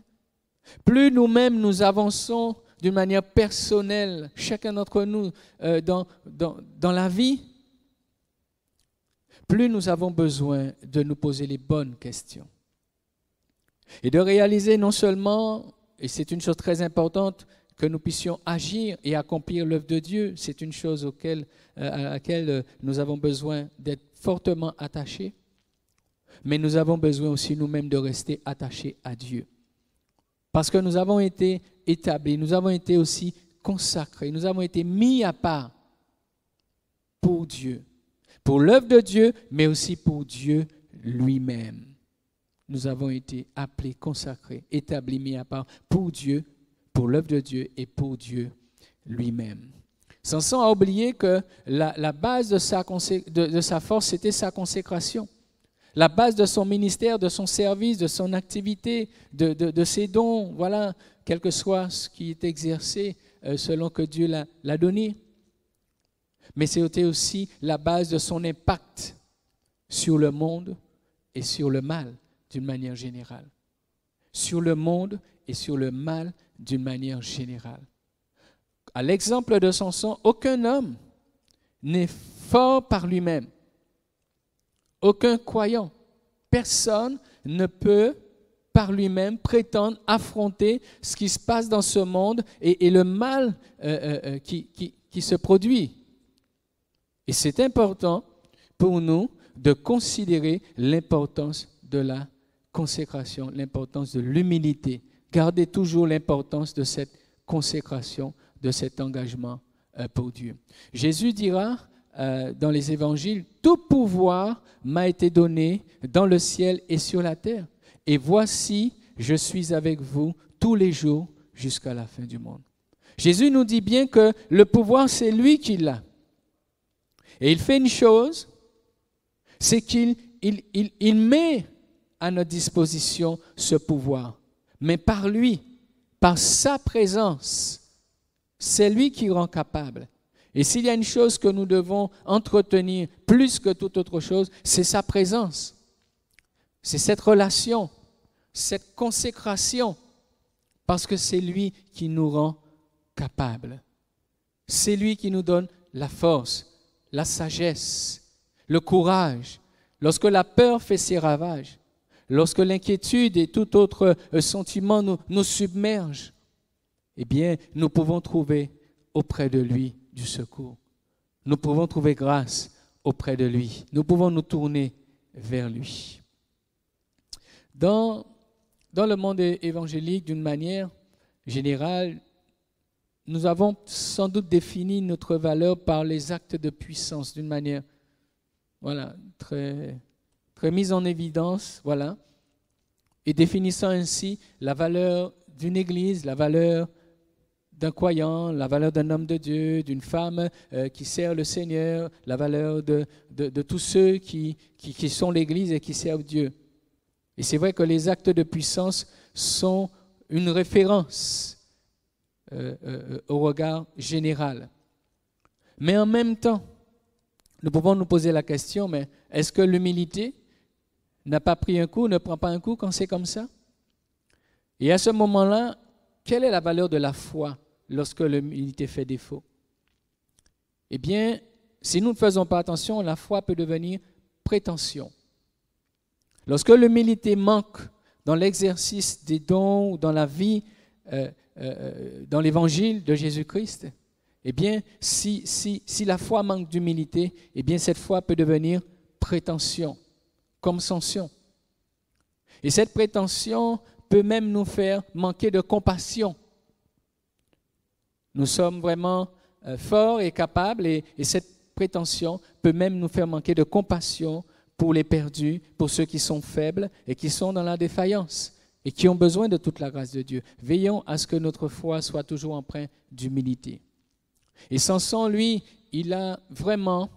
plus nous-mêmes nous avançons d'une manière personnelle, chacun d'entre nous, dans la vie, plus nous avons besoin de nous poser les bonnes questions. Et de réaliser non seulement, et c'est une chose très importante, que nous puissions agir et accomplir l'œuvre de Dieu, c'est une chose à laquelle nous avons besoin d'être fortement attachés, mais nous avons besoin aussi nous-mêmes de rester attachés à Dieu. Parce que nous avons été établis, nous avons été aussi consacrés, nous avons été mis à part pour Dieu, pour l'œuvre de Dieu, mais aussi pour Dieu lui-même. Nous avons été appelés, consacrés, établis, mis à part pour Dieu, pour l'œuvre de Dieu et pour Dieu lui-même. Samson a oublié que la base de sa force, c'était sa consécration. La base de son ministère, de son service, de son activité, de ses dons, voilà, quel que soit ce qui est exercé selon que Dieu l'a donné. Mais c'était aussi la base de son impact sur le monde et sur le mal d'une manière générale. Sur le monde et sur le mal d'une manière générale. À l'exemple de Samson, aucun homme n'est fort par lui-même. Aucun croyant, personne ne peut par lui-même prétendre affronter ce qui se passe dans ce monde et le mal qui se produit. Et c'est important pour nous de considérer l'importance de la consécration, l'importance de l'humilité. Gardez toujours l'importance de cette consécration, de cet engagement pour Dieu. Jésus dira dans les évangiles, « Tout pouvoir m'a été donné dans le ciel et sur la terre. Et voici, je suis avec vous tous les jours jusqu'à la fin du monde. » Jésus nous dit bien que le pouvoir, c'est lui qui l'a. Et il fait une chose, c'est qu'il met à notre disposition ce pouvoir. Mais par lui, par sa présence, c'est lui qui rend capable. Et s'il y a une chose que nous devons entretenir plus que toute autre chose, c'est sa présence. C'est cette relation, cette consécration, parce que c'est lui qui nous rend capables. C'est lui qui nous donne la force, la sagesse, le courage. Lorsque la peur fait ses ravages, lorsque l'inquiétude et tout autre sentiment nous submergent, eh bien, nous pouvons trouver auprès de lui du secours. Nous pouvons trouver grâce auprès de lui. Nous pouvons nous tourner vers lui. Dans le monde évangélique, d'une manière générale, nous avons sans doute défini notre valeur par les actes de puissance, d'une manière très, très mise en évidence, et définissant ainsi la valeur d'une église, la valeur d'un croyant, la valeur d'un homme de Dieu, d'une femme qui sert le Seigneur, la valeur de tous ceux qui sont l'Église et qui servent Dieu. Et c'est vrai que les actes de puissance sont une référence au regard général. Mais en même temps, nous pouvons nous poser la question, mais est-ce que l'humilité n'a pas pris un coup, ne prend pas un coup quand c'est comme ça? Et à ce moment-là, quelle est la valeur de la foi lorsque l'humilité fait défaut? Eh bien, si nous ne faisons pas attention, la foi peut devenir prétention. Lorsque l'humilité manque dans l'exercice des dons ou dans la vie, dans l'évangile de Jésus-Christ, eh bien, si la foi manque d'humilité, eh bien, cette foi peut devenir prétention, comme Samson. Et cette prétention peut même nous faire manquer de compassion. Nous sommes vraiment forts et capables et cette prétention peut même nous faire manquer de compassion pour les perdus, pour ceux qui sont faibles et qui sont dans la défaillance et qui ont besoin de toute la grâce de Dieu. Veillons à ce que notre foi soit toujours empreinte d'humilité. Et Samson, lui, il a vraiment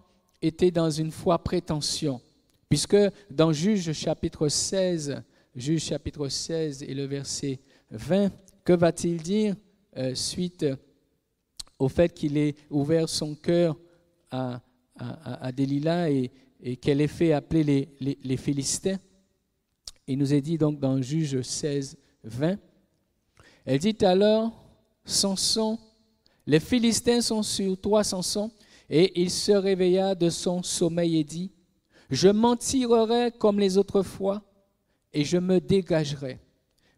été dans une foi prétention, puisque dans Juges chapitre 16 et le verset 20, que va-t-il dire suite au fait qu'il ait ouvert son cœur à Delilah et qu'elle ait fait appeler les Philistins? Il nous est dit donc dans Juges 16, 20, elle dit alors, Samson, les Philistins sont sur toi, Samson, et il se réveilla de son sommeil et dit, je m'en tirerai comme les autres fois, et je me dégagerai.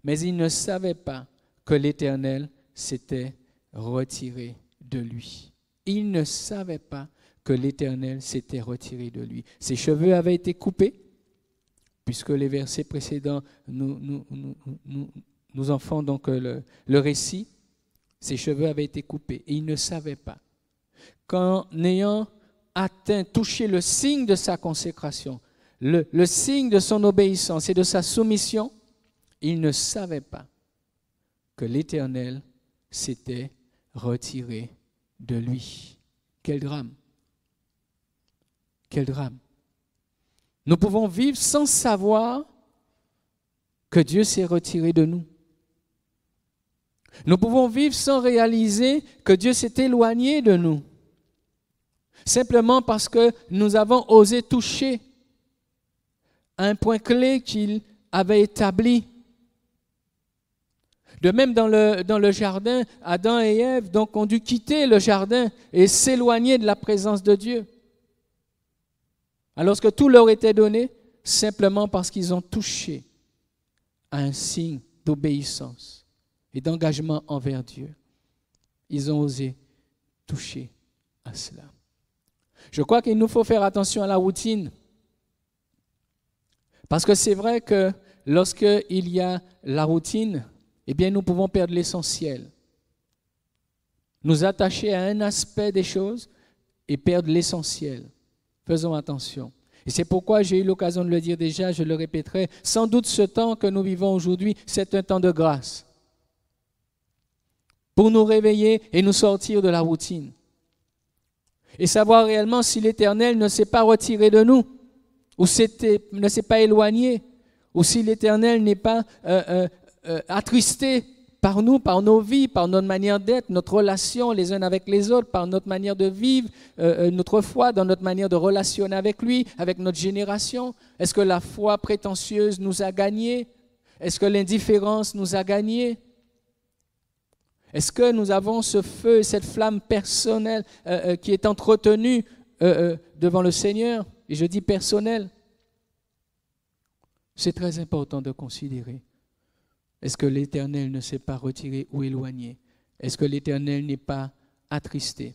Mais il ne savait pas que l'Éternel s'était retiré de lui. Il ne savait pas que l'Éternel s'était retiré de lui. Ses cheveux avaient été coupés, puisque les versets précédents nous en font donc le récit. Ses cheveux avaient été coupés et il ne savait pas qu'en ayant touché le signe de sa consécration, le signe de son obéissance et de sa soumission, il ne savait pas que l'Éternel s'était retiré de lui. Quel drame! Quel drame! Nous pouvons vivre sans savoir que Dieu s'est retiré de nous. Nous pouvons vivre sans réaliser que Dieu s'est éloigné de nous, simplement parce que nous avons osé toucher un point clé qu'il avait établi. De même, dans le jardin, Adam et Ève donc, ont dû quitter le jardin et s'éloigner de la présence de Dieu, alors que tout leur était donné, simplement parce qu'ils ont touché à un signe d'obéissance et d'engagement envers Dieu. Ils ont osé toucher à cela. Je crois qu'il nous faut faire attention à la routine. Parce que c'est vrai que lorsqu'il y a la routine, eh bien nous pouvons perdre l'essentiel. Nous attacher à un aspect des choses et perdre l'essentiel. Faisons attention. Et c'est pourquoi j'ai eu l'occasion de le dire déjà, je le répéterai, sans doute ce temps que nous vivons aujourd'hui, c'est un temps de grâce. Pour nous réveiller et nous sortir de la routine. Et savoir réellement si l'Éternel ne s'est pas retiré de nous, ou ne s'est pas éloigné, ou si l'Éternel n'est pas attristé par nous, par nos vies, par notre manière d'être, notre relation les uns avec les autres, par notre manière de vivre, notre foi, dans notre manière de relationner avec lui, avec notre génération. Est-ce que la foi prétentieuse nous a gagnés? Est-ce que l'indifférence nous a gagnés? Est-ce que nous avons ce feu, cette flamme personnelle qui est entretenue devant le Seigneur? Et je dis personnel. C'est très important de considérer. Est-ce que l'Éternel ne s'est pas retiré ou éloigné? Est-ce que l'Éternel n'est pas attristé?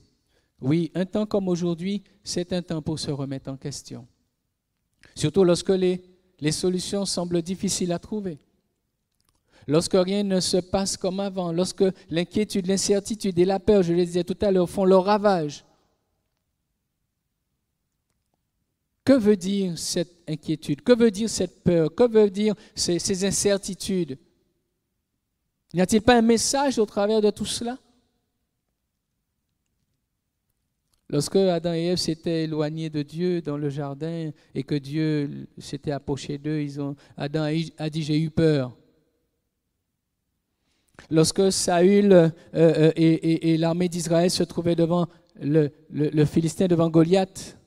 Oui, un temps comme aujourd'hui, c'est un temps pour se remettre en question. Surtout lorsque les solutions semblent difficiles à trouver. Lorsque rien ne se passe comme avant, lorsque l'inquiétude, l'incertitude et la peur, je le disais tout à l'heure, font leur ravage. Que veut dire cette inquiétude? Que veut dire cette peur? Que veut dire ces incertitudes? N'y a-t-il pas un message au travers de tout cela? Lorsque Adam et Ève s'étaient éloignés de Dieu dans le jardin et que Dieu s'était approché d'eux, Adam a dit « j'ai eu peur ». Lorsque Saül et l'armée d'Israël se trouvaient devant le Philistin, devant Goliath,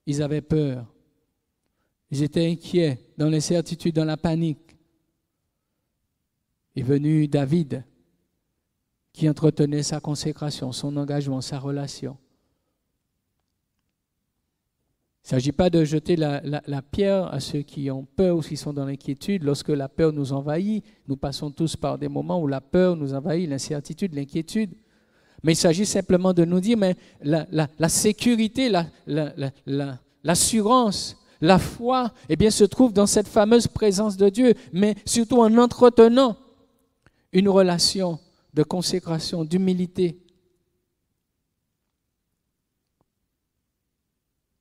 ils avaient peur. Ils étaient inquiets, dans l'incertitude, dans la panique. Est venu David, qui entretenait sa consécration, son engagement, sa relation. Il ne s'agit pas de jeter la pierre à ceux qui ont peur ou qui sont dans l'inquiétude. Lorsque la peur nous envahit, nous passons tous par des moments où la peur nous envahit, l'incertitude, l'inquiétude. Mais il s'agit simplement de nous dire, mais la sécurité, l'assurance, la foi, eh bien, se trouve dans cette fameuse présence de Dieu, mais surtout en entretenant une relation de consécration, d'humilité.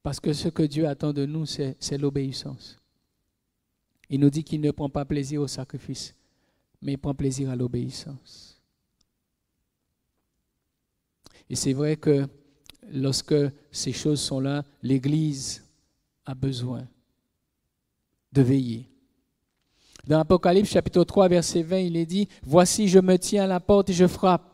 Parce que ce que Dieu attend de nous, c'est l'obéissance. Il nous dit qu'il ne prend pas plaisir au sacrifice, mais il prend plaisir à l'obéissance. Et c'est vrai que lorsque ces choses sont là, l'Église a besoin de veiller. Dans Apocalypse chapitre 3, verset 20, il est dit « Voici, je me tiens à la porte et je frappe. »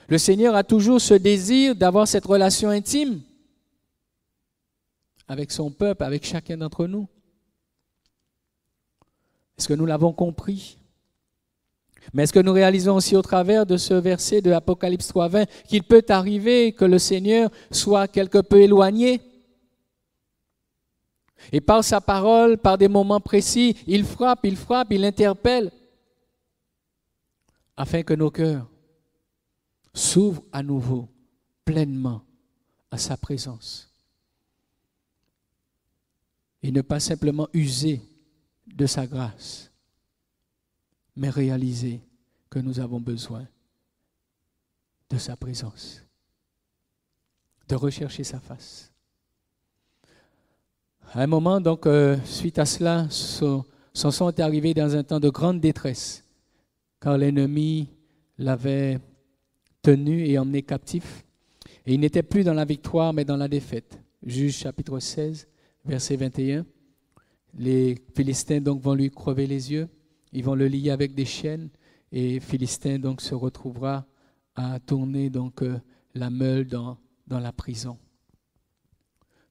Le Seigneur a toujours ce désir d'avoir cette relation intime avec son peuple, avec chacun d'entre nous. Est-ce que nous l'avons compris? Mais est-ce que nous réalisons aussi au travers de ce verset de Apocalypse 3.20 qu'il peut arriver que le Seigneur soit quelque peu éloigné? Et par sa parole, par des moments précis, il frappe, il interpelle, afin que nos cœurs s'ouvrent à nouveau pleinement à sa présence. Et ne pas simplement user de sa grâce, mais réaliser que nous avons besoin de sa présence, de rechercher sa face. À un moment, donc, suite à cela, Samson est arrivé dans un temps de grande détresse, car l'ennemi l'avait tenu et emmené captif, et il n'était plus dans la victoire, mais dans la défaite. Juge chapitre 16, verset 21. Les Philistins donc vont lui crever les yeux, ils vont le lier avec des chaînes, et Philistin donc se retrouvera à tourner donc la meule dans la prison.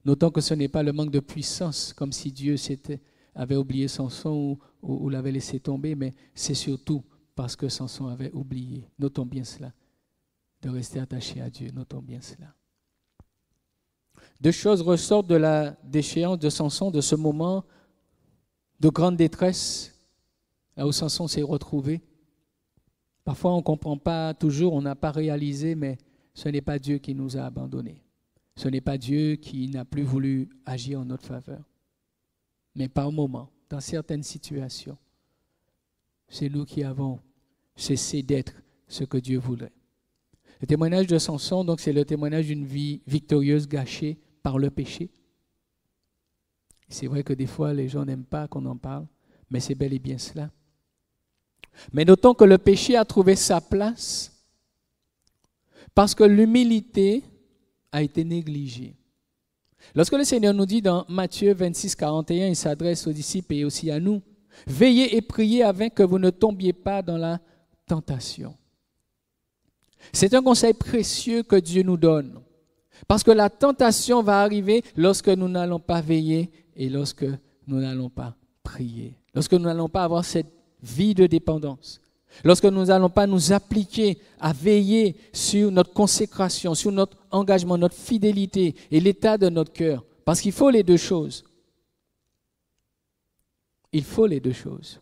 Notons que ce n'est pas le manque de puissance, comme si Dieu avait oublié Samson ou l'avait laissé tomber, mais c'est surtout parce que Samson avait oublié. Notons bien cela, de rester attaché à Dieu, notons bien cela. Deux choses ressortent de la déchéance de Samson, de ce moment de grande détresse, là où Samson s'est retrouvé. Parfois on ne comprend pas toujours, on n'a pas réalisé, mais ce n'est pas Dieu qui nous a abandonnés. Ce n'est pas Dieu qui n'a plus voulu agir en notre faveur. Mais par moments, dans certaines situations, c'est nous qui avons cessé d'être ce que Dieu voulait. Le témoignage de Samson, donc, c'est le témoignage d'une vie victorieuse gâchée par le péché. C'est vrai que des fois, les gens n'aiment pas qu'on en parle, mais c'est bel et bien cela. Mais notons que le péché a trouvé sa place parce que l'humilité a été négligée. Lorsque le Seigneur nous dit dans Matthieu 26, 41, il s'adresse aux disciples et aussi à nous, « Veillez et priez afin que vous ne tombiez pas dans la tentation. » C'est un conseil précieux que Dieu nous donne, parce que la tentation va arriver lorsque nous n'allons pas veiller et lorsque nous n'allons pas prier, lorsque nous n'allons pas avoir cette vie de dépendance. Lorsque nous n'allons pas nous appliquer à veiller sur notre consécration, sur notre engagement, notre fidélité et l'état de notre cœur. Parce qu'il faut les deux choses. Il faut les deux choses.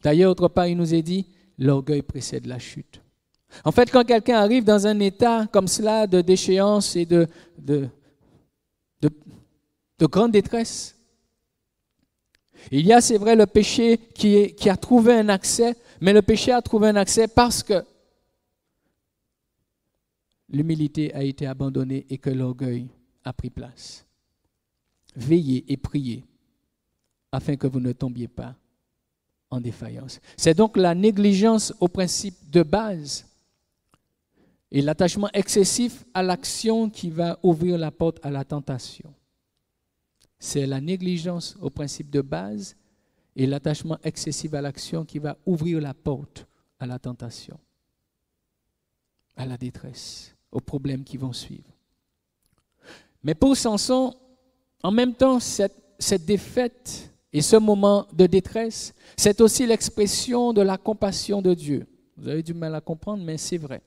D'ailleurs, autre part, il nous est dit, l'orgueil précède la chute. En fait, quand quelqu'un arrive dans un état comme cela de déchéance et de grande détresse, il y a, c'est vrai, le péché qui a trouvé un accès, mais le péché a trouvé un accès parce que l'humilité a été abandonnée et que l'orgueil a pris place. Veillez et priez afin que vous ne tombiez pas en défaillance. C'est donc la négligence au principe de base et l'attachement excessif à l'action qui va ouvrir la porte à la tentation. C'est la négligence au principe de base et l'attachement excessif à l'action qui va ouvrir la porte à la tentation, à la détresse, aux problèmes qui vont suivre. Mais pour Samson, en même temps, cette défaite et ce moment de détresse, c'est aussi l'expression de la compassion de Dieu. Vous avez du mal à comprendre, mais c'est vrai.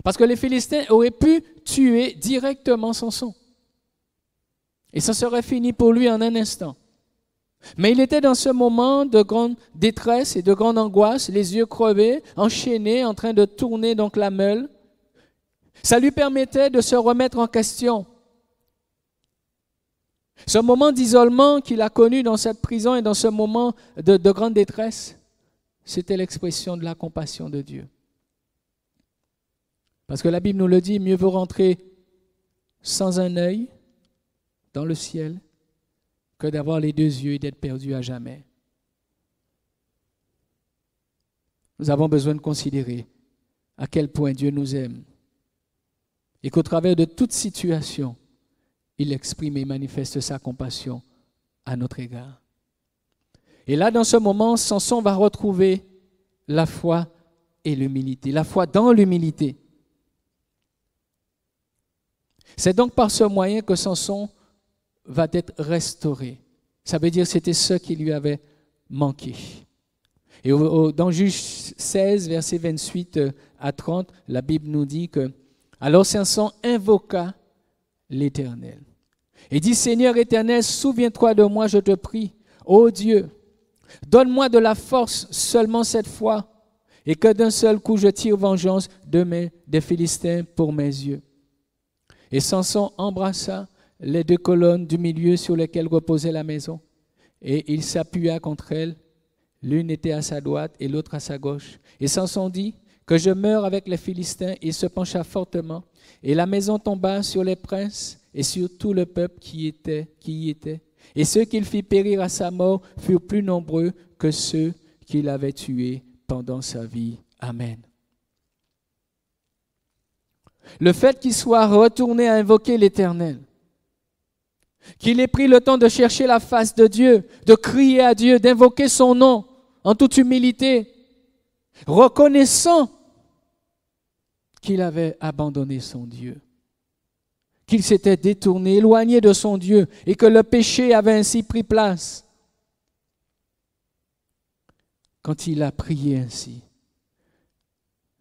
Parce que les Philistins auraient pu tuer directement Samson. Et ça serait fini pour lui en un instant. Mais il était dans ce moment de grande détresse et de grande angoisse, les yeux crevés, enchaînés, en train de tourner donc la meule. Ça lui permettait de se remettre en question. Ce moment d'isolement qu'il a connu dans cette prison et dans ce moment de grande détresse, c'était l'expression de la compassion de Dieu. Parce que la Bible nous le dit, mieux vaut rentrer sans un œil dans le ciel que d'avoir les deux yeux et d'être perdu à jamais. Nous avons besoin de considérer à quel point Dieu nous aime et qu'au travers de toute situation, il exprime et manifeste sa compassion à notre égard. Et là, dans ce moment, Samson va retrouver la foi et l'humilité, la foi dans l'humilité. C'est donc par ce moyen que Samson va être restauré. Ça veut dire que c'était ce qui lui avait manqué. Et dans Juge 16, versets 28 à 30, la Bible nous dit que « Alors Samson invoqua l'Éternel. Et dit, Seigneur éternel, souviens-toi de moi, je te prie. Ô Dieu, donne-moi de la force seulement cette fois, et que d'un seul coup je tire vengeance des Philistins pour mes yeux. » Et Samson embrassa les deux colonnes du milieu sur lesquelles reposait la maison, et il s'appuya contre elles. L'une était à sa droite et l'autre à sa gauche. Et Samson dit, que je meure avec les Philistins. Il se pencha fortement, et la maison tomba sur les princes et sur tout le peuple qui y était. Et ceux qu'il fit périr à sa mort furent plus nombreux que ceux qu'il avait tués pendant sa vie. Amen. Le fait qu'il soit retourné à invoquer l'Éternel, qu'il ait pris le temps de chercher la face de Dieu, de crier à Dieu, d'invoquer son nom en toute humilité, reconnaissant qu'il avait abandonné son Dieu, qu'il s'était détourné, éloigné de son Dieu et que le péché avait ainsi pris place. Quand il a prié ainsi,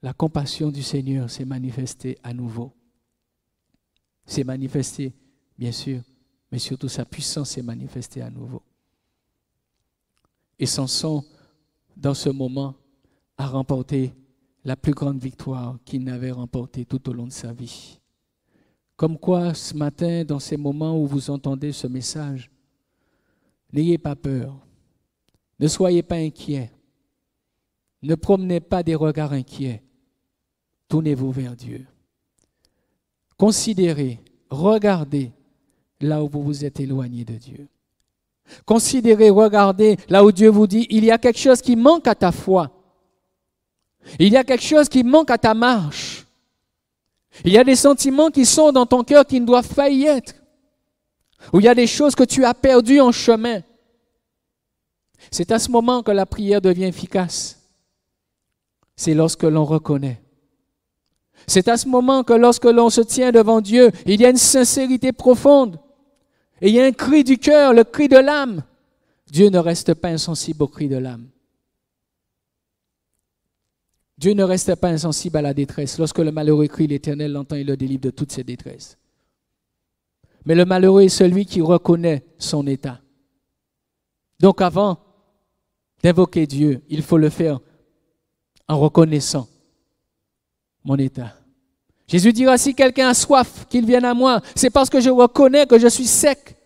la compassion du Seigneur s'est manifestée à nouveau. S'est manifestée, bien sûr, mais surtout sa puissance s'est manifestée à nouveau. Et Samson, dans ce moment, a remporté la plus grande victoire qu'il n'avait remportée tout au long de sa vie. Comme quoi, ce matin, dans ces moments où vous entendez ce message, n'ayez pas peur, ne soyez pas inquiets, ne promenez pas des regards inquiets, tournez-vous vers Dieu. Considérez, regardez là où vous vous êtes éloigné de Dieu. Considérez, regardez là où Dieu vous dit, il y a quelque chose qui manque à ta foi. Il y a quelque chose qui manque à ta marche. Il y a des sentiments qui sont dans ton cœur qui ne doivent pas y être. Ou il y a des choses que tu as perdues en chemin. C'est à ce moment que la prière devient efficace. C'est lorsque l'on reconnaît. C'est à ce moment que lorsque l'on se tient devant Dieu, il y a une sincérité profonde. Et il y a un cri du cœur, le cri de l'âme. Dieu ne reste pas insensible au cri de l'âme. Dieu ne reste pas insensible à la détresse. Lorsque le malheureux crie, l'Éternel l'entend et le délivre de toutes ses détresses. Mais le malheureux est celui qui reconnaît son état. Donc avant d'invoquer Dieu, il faut le faire en reconnaissant mon état. Jésus dira, si quelqu'un a soif, qu'il vienne à moi. C'est parce que je reconnais que je suis sec.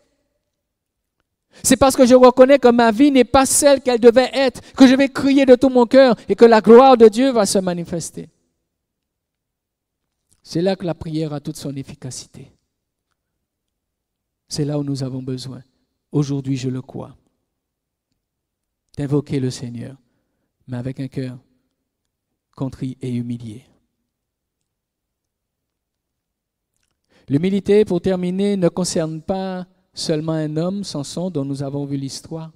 C'est parce que je reconnais que ma vie n'est pas celle qu'elle devait être, que je vais crier de tout mon cœur et que la gloire de Dieu va se manifester. C'est là que la prière a toute son efficacité. C'est là où nous avons besoin. Aujourd'hui, je le crois. D'invoquer le Seigneur, mais avec un cœur contrit et humilié. L'humilité, pour terminer, ne concerne pas seulement un homme, Samson, dont nous avons vu l'histoire,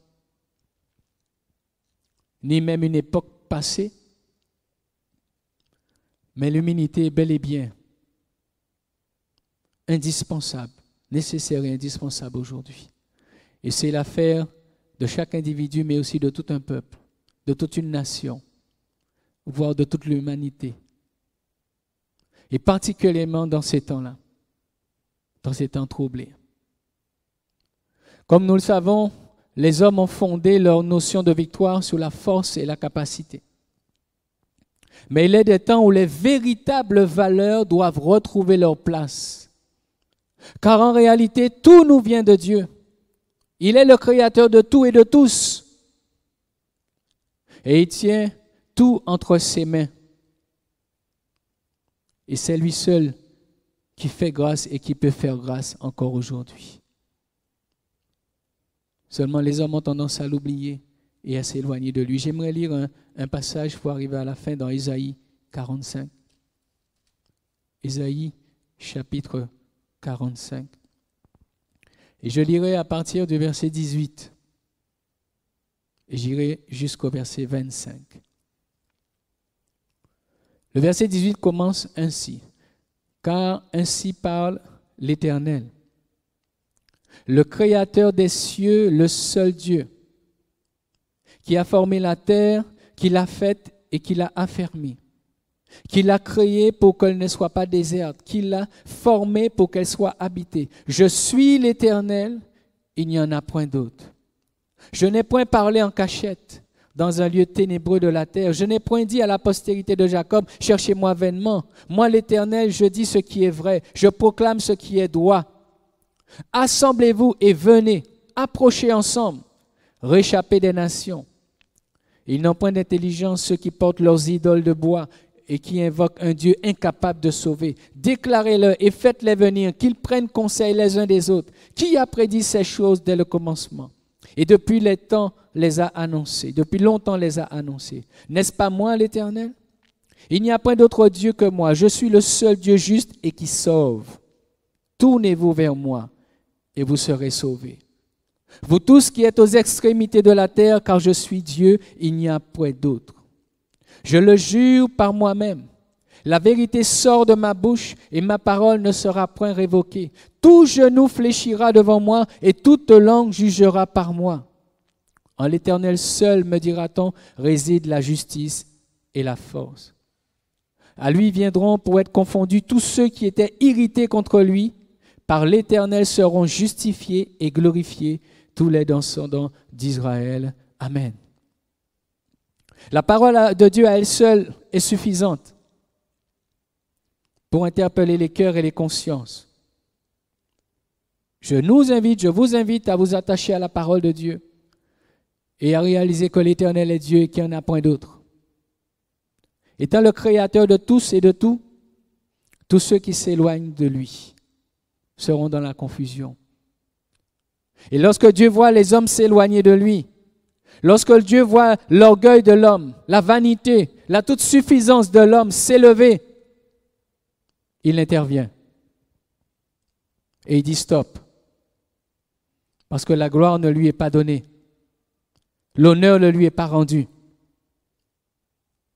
ni même une époque passée, mais l'humilité est bel et bien indispensable, nécessaire et indispensable aujourd'hui. Et c'est l'affaire de chaque individu, mais aussi de tout un peuple, de toute une nation, voire de toute l'humanité. Et particulièrement dans ces temps-là, dans ces temps troublés. Comme nous le savons, les hommes ont fondé leur notion de victoire sur la force et la capacité. Mais il est des temps où les véritables valeurs doivent retrouver leur place. Car en réalité, tout nous vient de Dieu. Il est le créateur de tout et de tous. Et il tient tout entre ses mains. Et c'est lui seul qui fait grâce et qui peut faire grâce encore aujourd'hui. Seulement les hommes ont tendance à l'oublier et à s'éloigner de lui. J'aimerais lire un passage pour arriver à la fin dans Ésaïe 45. Ésaïe chapitre 45. Et je lirai à partir du verset 18. Et j'irai jusqu'au verset 25. Le verset 18 commence ainsi. Car ainsi parle l'Éternel, le Créateur des cieux, le seul Dieu, qui a formé la terre, qui l'a faite et qui l'a affermie, qui l'a créée pour qu'elle ne soit pas déserte, qui l'a formée pour qu'elle soit habitée. Je suis l'Éternel, il n'y en a point d'autre. Je n'ai point parlé en cachette dans un lieu ténébreux de la terre. Je n'ai point dit à la postérité de Jacob, cherchez-moi vainement. Moi, l'Éternel, je dis ce qui est vrai, je proclame ce qui est droit. Assemblez-vous et venez, approchez ensemble, réchappez des nations. Ils n'ont point d'intelligence ceux qui portent leurs idoles de bois et qui invoquent un Dieu incapable de sauver. Déclarez-le et faites-les venir, qu'ils prennent conseil les uns des autres. Qui a prédit ces choses dès le commencement? Et depuis les temps les a annoncés, depuis longtemps les a annoncés. N'est-ce pas moi l'Éternel? Il n'y a point d'autre Dieu que moi. Je suis le seul Dieu juste et qui sauve. Tournez-vous vers moi et vous serez sauvés. Vous tous qui êtes aux extrémités de la terre, car je suis Dieu, il n'y a point d'autre. Je le jure par moi-même. La vérité sort de ma bouche et ma parole ne sera point révoquée. Tout genou fléchira devant moi et toute langue jugera par moi. En l'Éternel seul, me dira-t-on, réside la justice et la force. À lui viendront pour être confondus tous ceux qui étaient irrités contre lui. Par l'Éternel seront justifiés et glorifiés tous les descendants d'Israël. Amen. La parole de Dieu à elle seule est suffisante pour interpeller les cœurs et les consciences. Je vous invite à vous attacher à la parole de Dieu et à réaliser que l'Éternel est Dieu et qu'il n'y en a point d'autre. Étant le Créateur de tous et de tout, tous ceux qui s'éloignent de lui seront dans la confusion. Et lorsque Dieu voit les hommes s'éloigner de lui, lorsque Dieu voit l'orgueil de l'homme, la vanité, la toute suffisance de l'homme s'élever, il intervient. Et il dit stop. Parce que la gloire ne lui est pas donnée. L'honneur ne lui est pas rendu.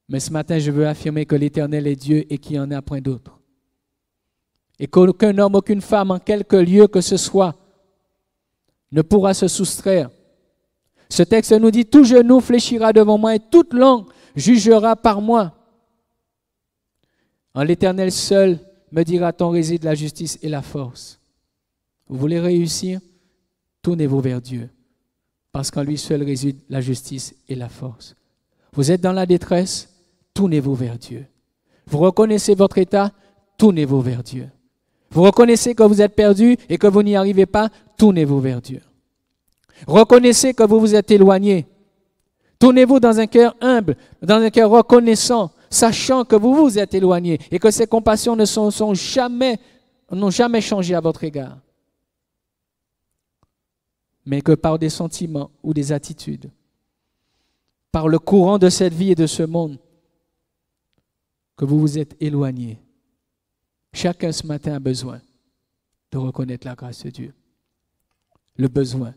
Mais ce matin, je veux affirmer que l'Éternel est Dieu et qu'il n'y en a point d'autre. Et qu'aucun homme, aucune femme, en quelque lieu que ce soit, ne pourra se soustraire. Ce texte nous dit, tout genou fléchira devant moi et toute langue jugera par moi. En l'Éternel seul, me dira-t-on, réside la justice et la force. Vous voulez réussir? Tournez-vous vers Dieu, parce qu'en lui seul réside la justice et la force. Vous êtes dans la détresse? Tournez-vous vers Dieu. Vous reconnaissez votre état? Tournez-vous vers Dieu. Vous reconnaissez que vous êtes perdu et que vous n'y arrivez pas? Tournez-vous vers Dieu. Reconnaissez que vous vous êtes éloigné. Tournez-vous dans un cœur humble, dans un cœur reconnaissant, sachant que vous vous êtes éloigné et que ces compassions n'ont jamais changé à votre égard. Mais que par des sentiments ou des attitudes, par le courant de cette vie et de ce monde, que vous vous êtes éloigné. Chacun ce matin a besoin de reconnaître la grâce de Dieu. Le besoin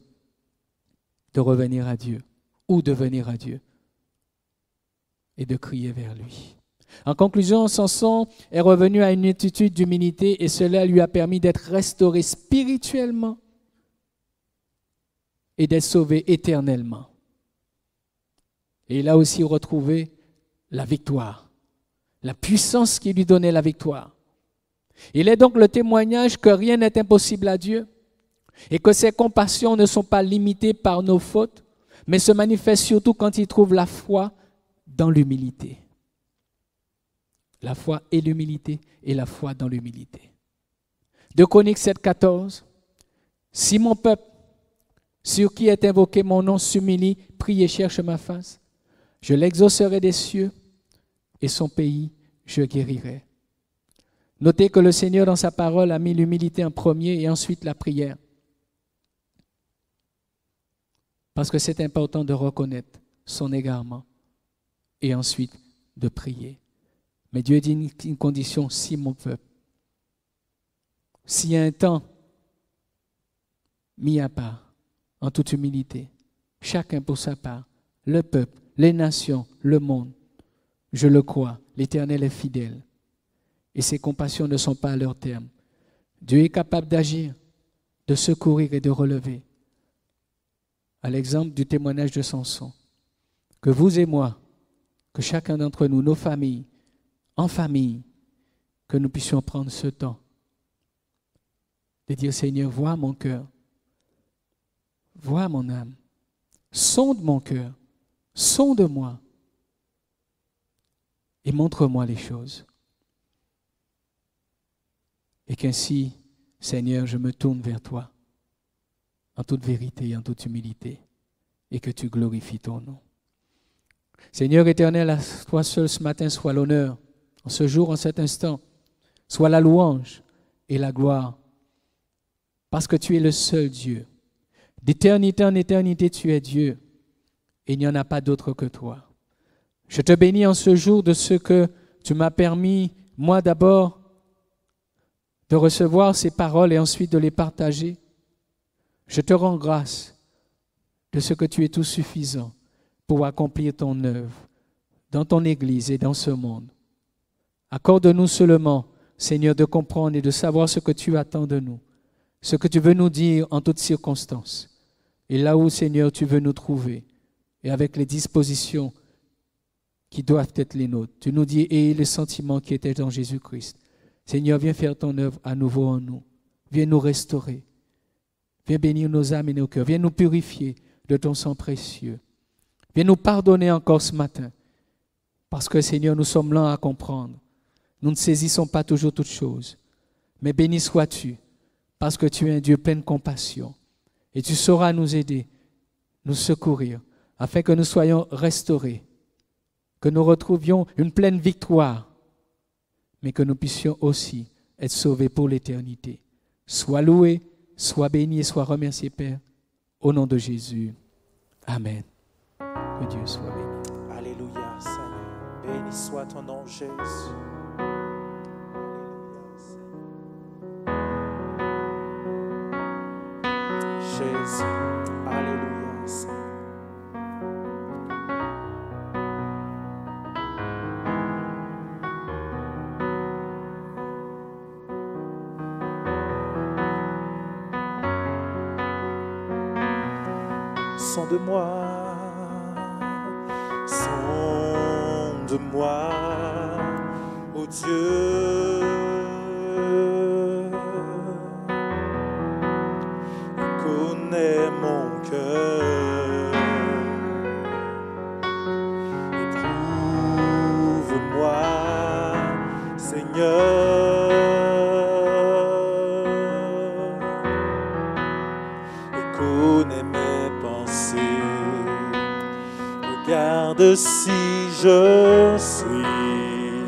de revenir à Dieu ou de venir à Dieu et de crier vers lui. En conclusion, Samson est revenu à une attitude d'humilité et cela lui a permis d'être restauré spirituellement et d'être sauvé éternellement. Et il a aussi retrouvé la victoire, la puissance qui lui donnait la victoire. Il est donc le témoignage que rien n'est impossible à Dieu et que ses compassions ne sont pas limitées par nos fautes, mais se manifestent surtout quand il trouve la foi dans l'humilité. La foi et l'humilité et la foi dans l'humilité. 2 Chroniques 7,14. Si mon peuple, Sur qui est invoqué mon nom s'humilie, prie et cherche ma face. Je l'exaucerai des cieux et son pays je guérirai. Notez que le Seigneur dans sa parole a mis l'humilité en premier et ensuite la prière. Parce que c'est important de reconnaître son égarement et ensuite de prier. Mais Dieu dit une condition, si mon peuple, s'il y a un temps mis à part, en toute humilité, chacun pour sa part, le peuple, les nations, le monde, je le crois, l'Éternel est fidèle et ses compassions ne sont pas à leur terme. Dieu est capable d'agir, de secourir et de relever. À l'exemple du témoignage de Samson, que vous et moi, que chacun d'entre nous, nos familles, en famille, que nous puissions prendre ce temps de dire, Seigneur, vois mon cœur, vois mon âme, sonde mon cœur, sonde-moi et montre-moi les choses. Et qu'ainsi, Seigneur, je me tourne vers toi en toute vérité et en toute humilité et que tu glorifies ton nom. Seigneur éternel, à toi seul ce matin soit l'honneur, en ce jour, en cet instant, soit la louange et la gloire, parce que tu es le seul Dieu. D'éternité en éternité, tu es Dieu, et il n'y en a pas d'autre que toi. Je te bénis en ce jour de ce que tu m'as permis, moi d'abord, de recevoir ces paroles et ensuite de les partager. Je te rends grâce de ce que tu es tout suffisant pour accomplir ton œuvre dans ton Église et dans ce monde. Accorde-nous seulement, Seigneur, de comprendre et de savoir ce que tu attends de nous, ce que tu veux nous dire en toutes circonstances. Et là où, Seigneur, tu veux nous trouver, et avec les dispositions qui doivent être les nôtres. Tu nous dis, et les sentiments qui étaient en Jésus-Christ. Seigneur, viens faire ton œuvre à nouveau en nous. Viens nous restaurer. Viens bénir nos âmes et nos cœurs. Viens nous purifier de ton sang précieux. Viens nous pardonner encore ce matin. Parce que, Seigneur, nous sommes lents à comprendre. Nous ne saisissons pas toujours toutes choses. Mais béni sois-tu, parce que tu es un Dieu plein de compassion. Et tu sauras nous aider, nous secourir, afin que nous soyons restaurés, que nous retrouvions une pleine victoire, mais que nous puissions aussi être sauvés pour l'éternité. Sois loué, sois béni et sois remercié, Père, au nom de Jésus. Amen. Que Dieu soit béni. Alléluia, Seigneur. Béni soit ton nom, Jésus. Jésus, alléluia, Seigneur. Sonde-moi, ô Dieu. Connais mon cœur, éprouve-moi, Seigneur, et connais mes pensées. Regarde si je suis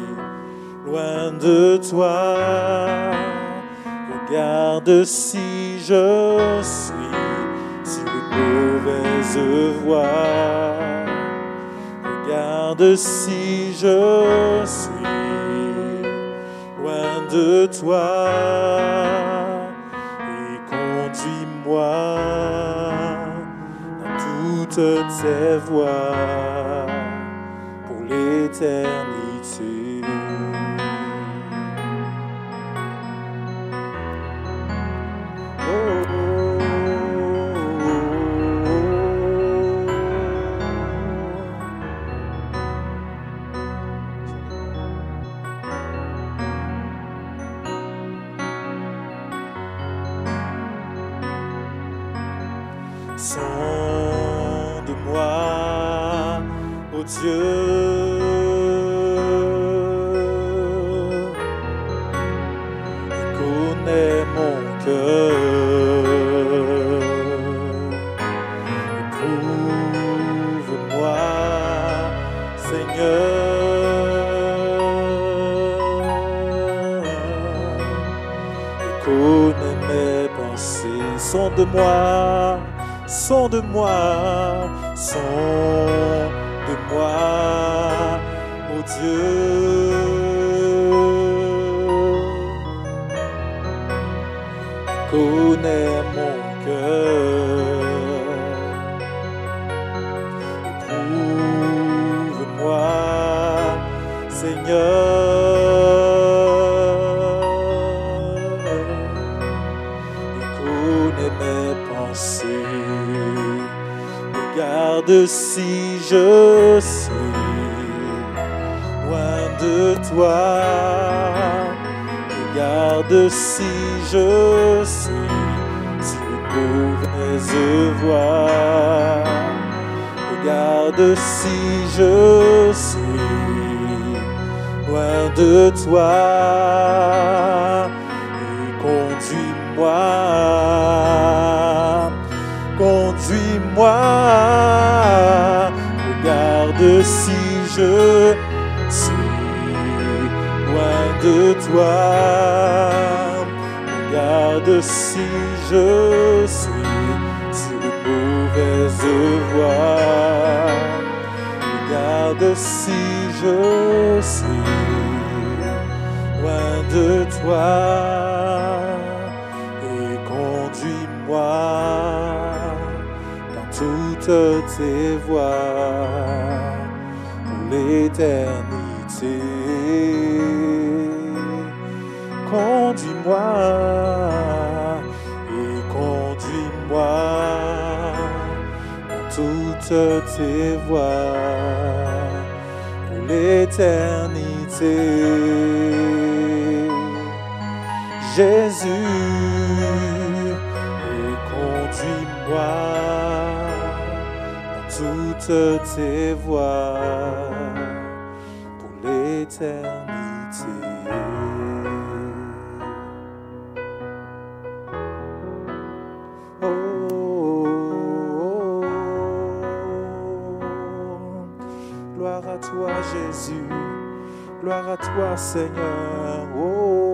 loin de toi. Regarde si je suis sur une mauvaise voie. Regarde si je suis loin de toi. Et conduis-moi dans toutes tes voies pour l'éternité. Sonde-moi, ô Dieu, et connais mon cœur. Seigneur, et connais mes pensées. Sont de moi, sont de moi, sont de moi, ô Dieu. Connais mon cœur, éprouve-moi, Seigneur, et connais mes pensées. Regarde si je suis loin de toi. Regarde si je suis sur une mauvaise voie. Regarde si je suis loin de toi. Et conduis-moi, conduis-moi. Regarde si je suis loin de toi. Regarde si je suis sur une mauvaise voie. Regarde si je suis loin de toi. Et conduis-moi dans toutes tes voies pour l'éternité. Conduis-moi et conduis-moi dans toutes tes voies pour l'éternité. Jésus, et conduis-moi dans toutes tes voies pour l'éternité. Gloire à toi Jésus, gloire à toi Seigneur. Oh.